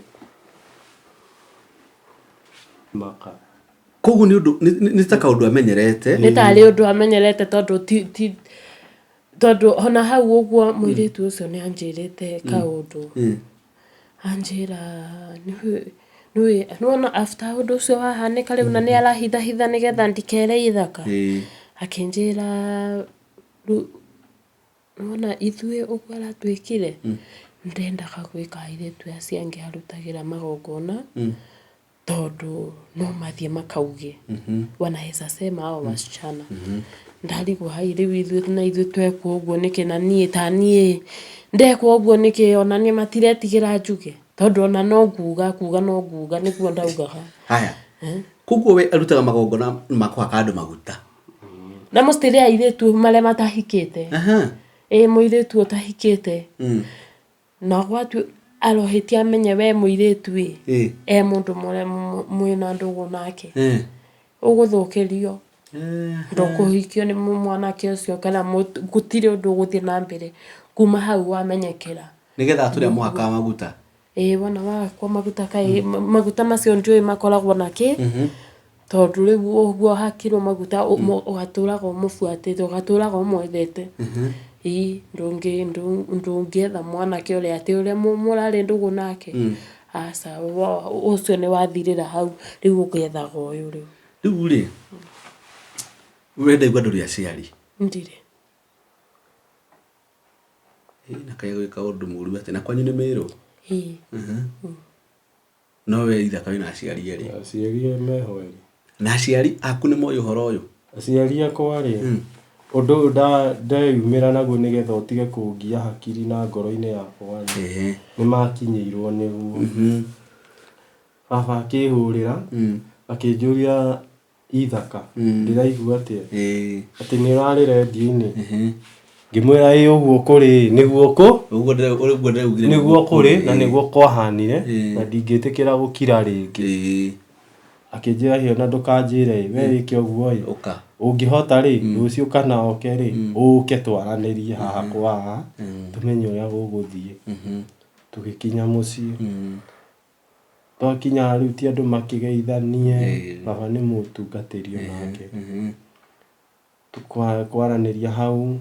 Koguo nĩ ta kaũndũ amenyerete. Nĩ tarĩ ũndũ amenyerete tondũ ona hau ũguo mũirĩtu ũcio nĩ anjĩrĩte kaũndũ. Anjĩra nĩwona after ũndũ ũcio wahanĩka rĩu na nĩ arahithahitha nĩgetha ndikere ithaka. Akĩnjĩra nĩwona ithuĩ ũguo aratwĩkire ndendaga gwĩka airĩtu acio angĩ arutagĩra magongona tondũ no mathiĩ makauge wanaweza sema hao wasichana. Ndarigwo hai rĩu ithuĩ twekwo ũguo nĩkĩ na niĩ ndekwo ũguo nĩkĩ ona niĩ matiretigĩra njuge tondũ ona no kuuga nĩguo ndaugaga. Haya koguo we arutaga magongona ma kũhaka andũ maguta na mũstĩrĩ airĩtu marĩa matahikĩte. Mũirĩtu ũtahikĩte na gwatu arohĩtie amenye we mũirĩtu mũndũ mwĩna ndũgũ nake ũgũthũkĩrio ndũkũhikio nĩ mwanake ũcio kana gũtirĩ ũndũ ũgũthiĩ na mbere kuma hau wamenyekera nĩgetha atũrĩa mũhaka maguta. Wona wakwa maguta macio njũĩ makoragwo na kĩ tondũ rĩu ũguo hakirwo maguta ũgatũraga ũmũbuatĩte ũgatũraga ũmwethete. Ndũngĩetha mwanake ũrĩa atĩ ũrĩa mũrarĩ ndũgũ nake aca ũcio nĩ wathirĩra hau rĩu ũgethaga ũyũ rĩu rĩ ũrenda igua ndũrĩ aciari. Ndirĩ. Na kaĩ gwĩka ũndũ mũru atĩ na kwanyu nĩ mĩrũ. No we ithaka wĩna aciari erĩ. Aciari meho erĩ. Na aciari aku nĩ moĩ ũhoro ũyũ. Aciari akwa rĩ ũndũ ũyũ ndeyumĩra naguo nĩgetha ũtige kũngia hakiri na ngoro-inĩ yakwa nĩ makinyĩirwo nĩguo. Baba akĩhũrĩra akĩnjũria ithaka ndĩraigua atĩa atĩ nĩ ũrarĩ redio-inĩ. Ngĩmwĩra ũguo kũrĩ nĩguo kũrĩ na nĩguo kwahanire na ndingĩtĩkĩra gũkira rĩngĩ. Akĩnjĩra hiyo na ndũkanjĩre we wĩke ũguo ũngĩhota rĩ rũciũ kana oke rĩ ũke twaranĩrie haha kwa haha tũmenye ũrĩa gũgũthiĩ. Tũgĩkinya mũciĩ twakinya rĩu ti andũ makĩgeithanie baba nĩ mũtungatĩri onake. Kwaranĩria hau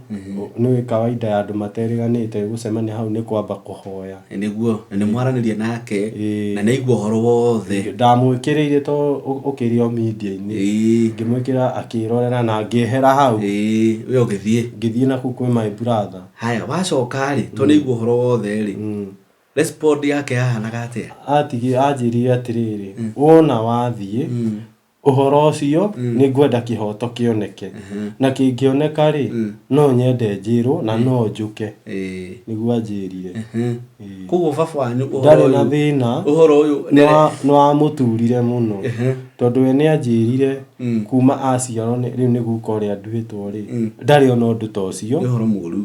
nĩ kawaida ya andũ materĩganĩte gũcemania hau nĩ kwamba kũhoya nĩguo nĩ mwaranĩria nake na nĩ aigua ũhoro wothe. Ndamwĩkĩrĩire to ũkĩrĩ o media-inĩ ngĩmwĩkĩra akĩrorera na ngĩehera hau we ũgĩthiĩ na kũu kwĩ my brother. Haya wacoka rĩ to nĩ aigua ũhoro wothe rĩ respond yake hahanaga atĩa? Anjĩrire atĩrĩrĩ wona wathiĩ uhoro ucio ni ngwenda kihoto kioneke na kingioneka ri no nyende njirwo na no njuke niguo anjirire kugo baba wanyu ndari na thina uhoro uyu no amuturire muno tondu we ni anjirire kuma aciarwo riu ni guka uria nduitwo ri ndari ona undu ta ucio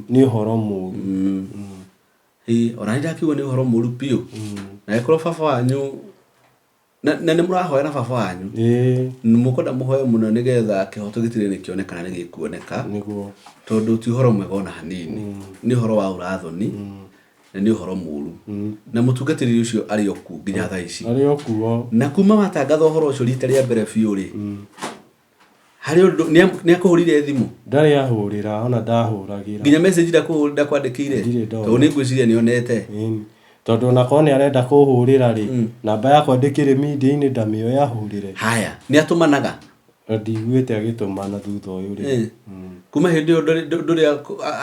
ni uhoro muru ona ndakiuga ni uhoro muru piu na ekoro baba wanyu na nä må rahoya na baba wanyu nä må kwenda må hoye må no nä getha kä hoto gä tirä nä kä oneka na nä gä kuoneka tondå ti å horo mwega ona hanini nä å horo wa å rathoni na nä å horo må ru na må tungatä rä å cio arä o ku nginya thaa ici na kuma matangatha å horo å cio rita rä a mbere biå rä harä nä akå hå rire thimå ndarä ahå rä ra ona ndahå ragä ra nginya message ndakwandä kä ire tondå nä ngwä ciria nä onete tondu nakorwo ni arenda kuhurira ri namba yakwa ndikiri media-ini ndamioya hurire haya ni atumanaga ndiguite agitumana thutha uyu ri kuma hindi yo nduri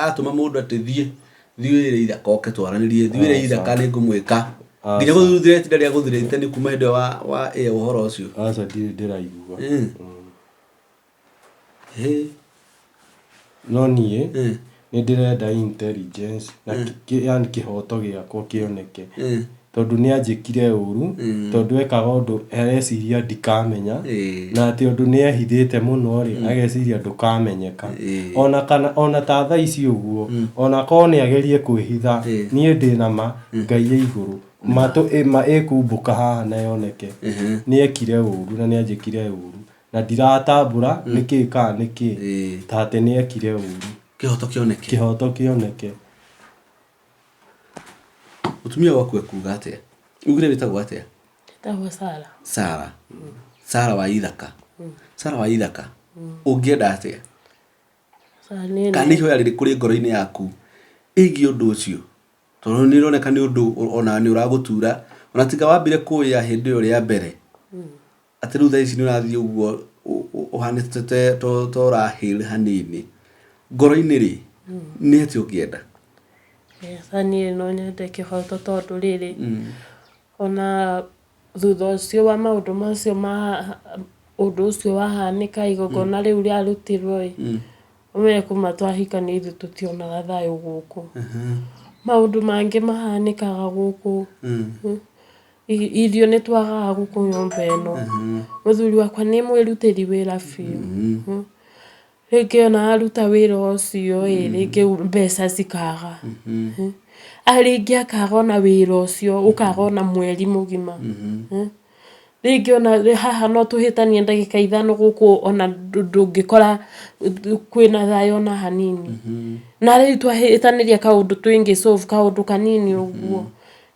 atuma mundu ati thie wire ithaka oke twaranirie thie wire ithaka ni ngumwika nginya guthuthire ti ndari aguthirite ni kuma hindi wa uhoro ucio aca ndiraigua no nie ni ndirenda intelligence na yani kihoto giakwa kioneke tondu ni anjikire uru tondu ekaga undu areciria ndikamenya na ati undu ni ehithite muno ri ageciria ndukamenyeka ona ta thaa ici uguo ona ko ni agerie kwihitha nie ndina ma ngai ya iguru mato ekumbuka haha na yoneke ni ekire uru na ni anjikire uru na ndiratambura niki ka niki tate ni ekire uru kihoto kioneke utumia waku ekuga atia ugire bitagwo atia ndagwo Sara wa ithaka Sara wa ithaka ungienda atia kaniho yari kuri ngoro-ini yaku igi undu ucio tondu ni roneka ni undu ona ni uragutura ona tika wambire kuya hindi yo ria mbere ati ru thaici ni urathie uguo uhanite to rahil hanini ngoro-ini ri ni ati ungienda ni no nyende kihoto tondu riri ona thutha ucio wa maundu macio undu ucio wahanika igogona riu ria rutirwo ume kuma twahikania ithu tutionaga thayo guku maundu mangi mahanikaga guku irio ni twagaga guku nyomba ino muthuri wakwa ni mwirutiri wira biu ringi ona aruta wira ucio ringi mbeca cikaga aringi akaga ona wira ucio ukaga ona mweri mugima ringi ona haha no tuhitanie ndagika 5 guku ona ndungikora kwina thayo na hanini na riu twahitaniria kaundu twingi solve kaundu kanini uguo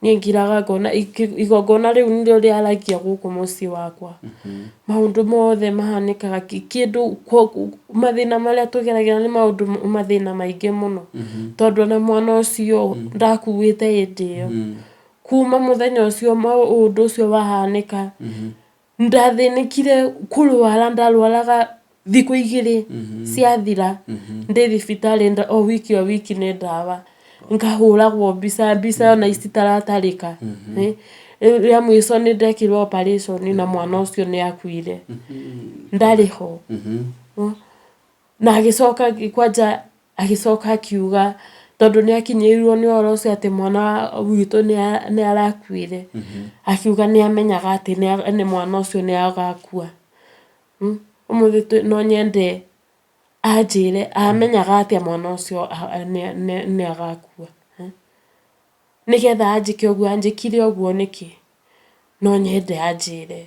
ni ngiraga ngona igogona riu ndio riaragia guku muci wakwa maundu mothe mahanikaga kindu mathina maria tugeragira ni maundu mathina maingi muno tondu na mwana ucio ndakuite indio kuma muthenya ucio maundu ucio wahanika ndathinikire kurwara ndarwaraga thiku 2 ciathira ndi thibitari o wiki ni ndawa nkahuragwo bisa na isitaratarika ria mwiso ni ndekirwo operation na mwana ucio ni akuire ndariho na agicoka kwanja agicoka akiuga tondu ni akinyirwo ni oro ucio ati mwana witu ni arakuire akiuga ni amenyaga ati ni mwana ucio ni agakua umuthi no nyende ajire amenyaga ati mwana ucio ni agakua nigetha ajike uguo anjikire uguo niki no nyende ajire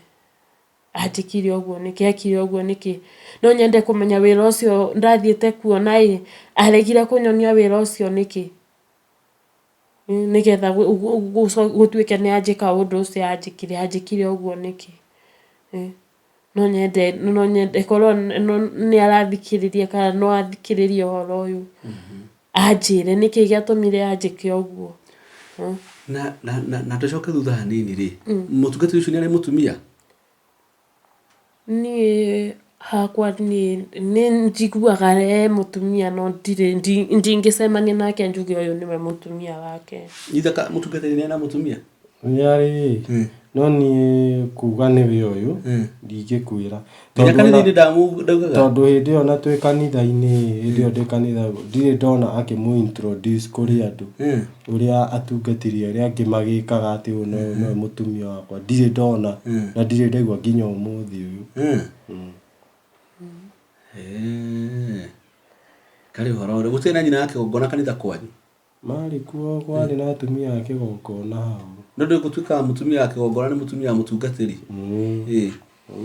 ajikire uguo niki akire uguo niki no nyende kumenya wira ucio ndathiete kuona aregire kunyonia wira ucio niki nigetha gutwike ni ajika undu ucio ajikire uguo niki no nyende korwo ni arathikiriria kana no athikiririe horo uyu ajire niki giatumire ajike uguo na tucoke thutha hanini ri mutungatiri ucio ni ari mutumia ni hakwa ni njiguaga mutumia no ndingicemania nake njuge uyu niwe mutumia wake ithaka mutungatiri ni na mutumia ni ari no niĩ kuga nĩwe ũyũ ndingĩkwĩra nginya kanitha-inĩ ndaugaga tondũ hĩndĩ ĩyo na twĩ kanitha-inĩ hĩndĩ ĩyo ndĩ kanitha ndirĩ ndona akĩmũ-introduce kũrĩ andũ ũrĩa atungatĩri arĩa angĩ magĩkaga atĩ ũyũ nĩwe mũtumia wakwa ndirĩ ndona na ndirĩ ndaigua nginya ũmũthĩ ũyũ karĩ ũhoro ũrĩa gũtirĩ na nyina ya kĩgongona kanitha kwanyu marĩ kuo kwarĩ na atumia a kĩgongona hau no ndũgũtuĩka mũtumia wa kĩgongona nĩ mũtumia wa mũtungatĩri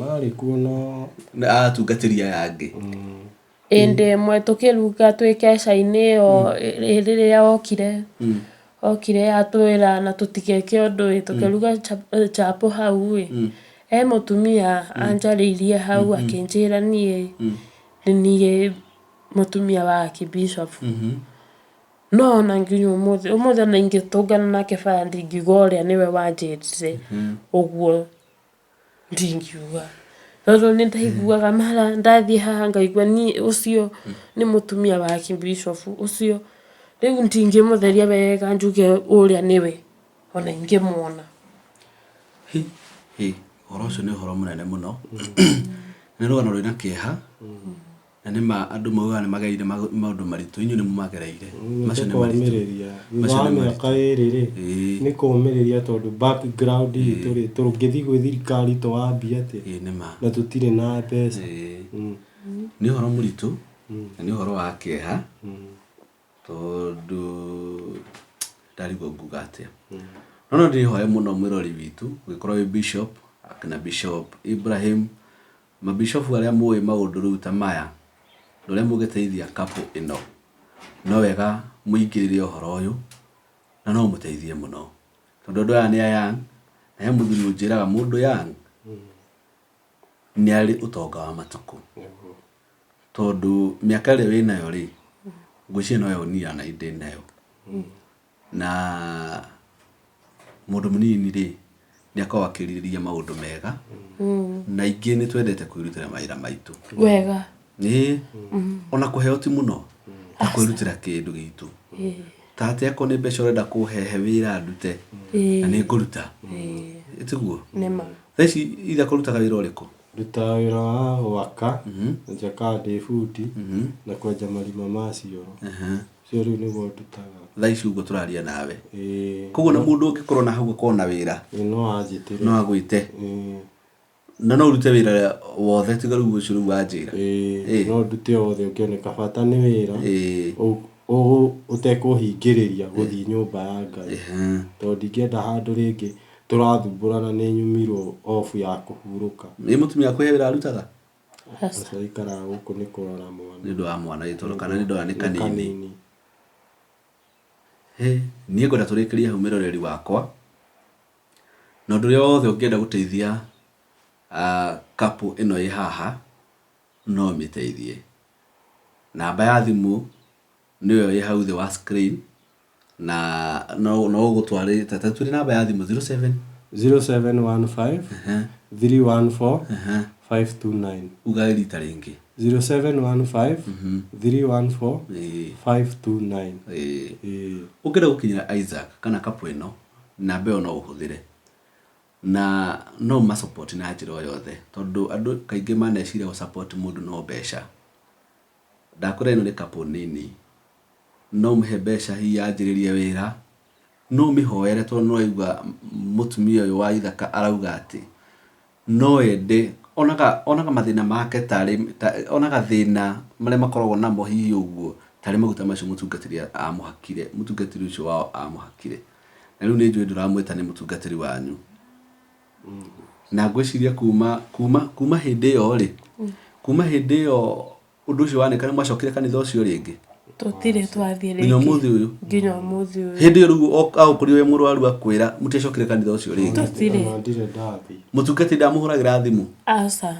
marĩ kuo no atungatĩri aya angĩ ĩndĩ ĩmwe tũkĩruga twĩ keca-inĩ ĩyo rĩrĩa okire atwĩra na tũtigeke ũndũ tũkĩruga chapo hau mũtumia anjarĩirie hau akĩnjĩra niĩ mũtumia wa Archbishop no na nginya ũmũthĩ ona ingĩtũngana nake bara ndingiuga ũrĩa nĩwe wanjĩrire ũguo ndingiuga tondũ nĩ ndaiguaga mara ndathiĩ haha ngaigua niĩ ũcio nĩ mũtumia wa Archbishop ũcio rĩu ndingĩmũtheria wega njuge ũrĩa nĩwe ona ingĩmuona ũhoro ũcio nĩ ũhoro mũnene mũno nĩ rũgano rwĩna kĩeha na nĩma andũ maugaga nĩ magereire maũndũ maritũ inyuĩ nĩ mũmagereire macio nĩ maritũ thutha wa mĩaka ĩrĩ nĩ kũmĩrĩria tondũ background itũ tũngĩthiĩ gwĩ thirikari tũwambia atĩ na tũtirĩ na mbeca nĩ ũhoro mũritũ na nĩ ũhoro wa kĩeha tondũ ndarigwo nguga atĩa no ndĩhoe mũno mwĩrori witũ ũgĩkorwo wĩ bishop akina Bishop Ibrahim mabishofu arĩa mũĩ maũndũ rĩu ta maya ũrĩa mũgĩteithia kapu ĩno no wega mũingĩrĩre ũhoro ũyũ na no mũteithie mũno tondũ andũ aya nĩ young na he mũthuri ũnjĩraga mũndũ young nĩ arĩ ũtonga wa matukũ tondũ mĩaka ĩrĩa wĩ nayo rĩ ngwĩciria no yaunia na indĩ nayo na mũndũ mũnini rĩ nĩ akoragwo akĩrirĩria maũndũ mega na ingĩ nĩ twendete kwĩrutĩra mawĩra maitũ wega ona kũheo ti mũno ta kwĩrutĩra kĩndũ gitũ ta atĩ akorwo nĩ mbeca ũrenda kũhehe wĩra ndute na nĩ ngũruta tiguo thaa ici itha kũrutaga wĩra ũrĩkũ ndutaga wĩra wa gwaka njakaga ndĩ bundi na kwenja marima ma cioro cio rĩu nĩguo ndutaga thaa ici ũguo tũraria nawe koguo na mũndũ ũngĩkorwo na hau akorwo na wĩra no anjĩtĩre no agwĩte na no ũrute wĩra wothe tiga rĩu ũcio rĩu wanjĩra no ndute wothe ũkĩoneka bata nĩ wĩra ũtekũhingĩrĩria gũthiĩ nyũmba ya Ngai tondũ ndingĩenda handũ rĩngĩ tũrathumbũrana nĩ nyumirwo off ya kũhurũka nĩ mũtumia kwĩhe wĩra arutaga aikaraga gũkũ nĩ kũrora mwana nĩ ũndũ wa mwana gĩtoro kana nĩ ũndũ wa nĩ kanini niĩ ngwenda tũrĩkĩrie hau mĩroreri wakwa na ũndũ ũrĩa wothe ũngĩenda gũteithia kapu ĩno ĩ haha no mĩteithie namba ya thimũ nĩyo ĩ hau thĩ wa screen na no ũgũtwarĩ ta tũrĩ namba ya thimũ 0715 314 529 uga rita rĩngĩ 0715 314 529 ũngĩenda gũkinyĩra Isaac kana kapu ĩno namba ĩyo no ũhũthĩre na no ma support na njĩra o yothe tondũ andũ kaingĩ maneciria gũ support mũndũ no mbeca ndakũrĩa ĩno nĩ kapu nini no mũhe mbeca hihi yanjĩrĩrie wĩra no mĩhoere tondũ no aigua mũtumia ũyũ wa Ithaka arauga atĩ no ende onaga mathĩna make onaga thĩna marĩa makoragwo namo hihi ũguo tarĩ maguta macio mũtungatĩri amũhakire mũtungatĩri ũcio wao amũhakire na rĩu nĩ njũĩ ndũramwĩta nĩ mũtungatĩri wanyu na ngwĩciria kuma hĩndĩ ĩyo rĩ kuma hĩndĩ ĩyo ũndũ ũcio wanĩka nĩ mwacokire kanitha ũcio rĩngĩ tũtirĩ twathiĩ rĩngĩ nginya ũmũthĩ ũyũ hĩndĩ ĩyo rĩu agũkũrio wĩ mũrwaru akwĩra mũtiacokire kanitha ũcio rĩngĩ ndirĩ ndathi mũtungatĩri ndamũhũragĩra thimũ aca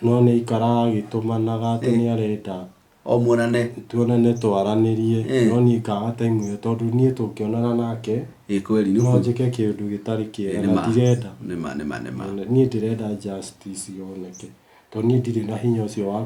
no nĩ ikaraga agĩtũmanaga atĩ nĩ arenda o muonane tuonane twaranĩrie no niĩ ngaga time ĩyo tondũ niĩ tũngĩonana nake kweli no njĩke kĩndũ gĩtarĩ kĩega na ndirenda nĩma niĩ ndĩrenda justice yoneke tondũ niĩ ndirĩ na hinya ũcio wa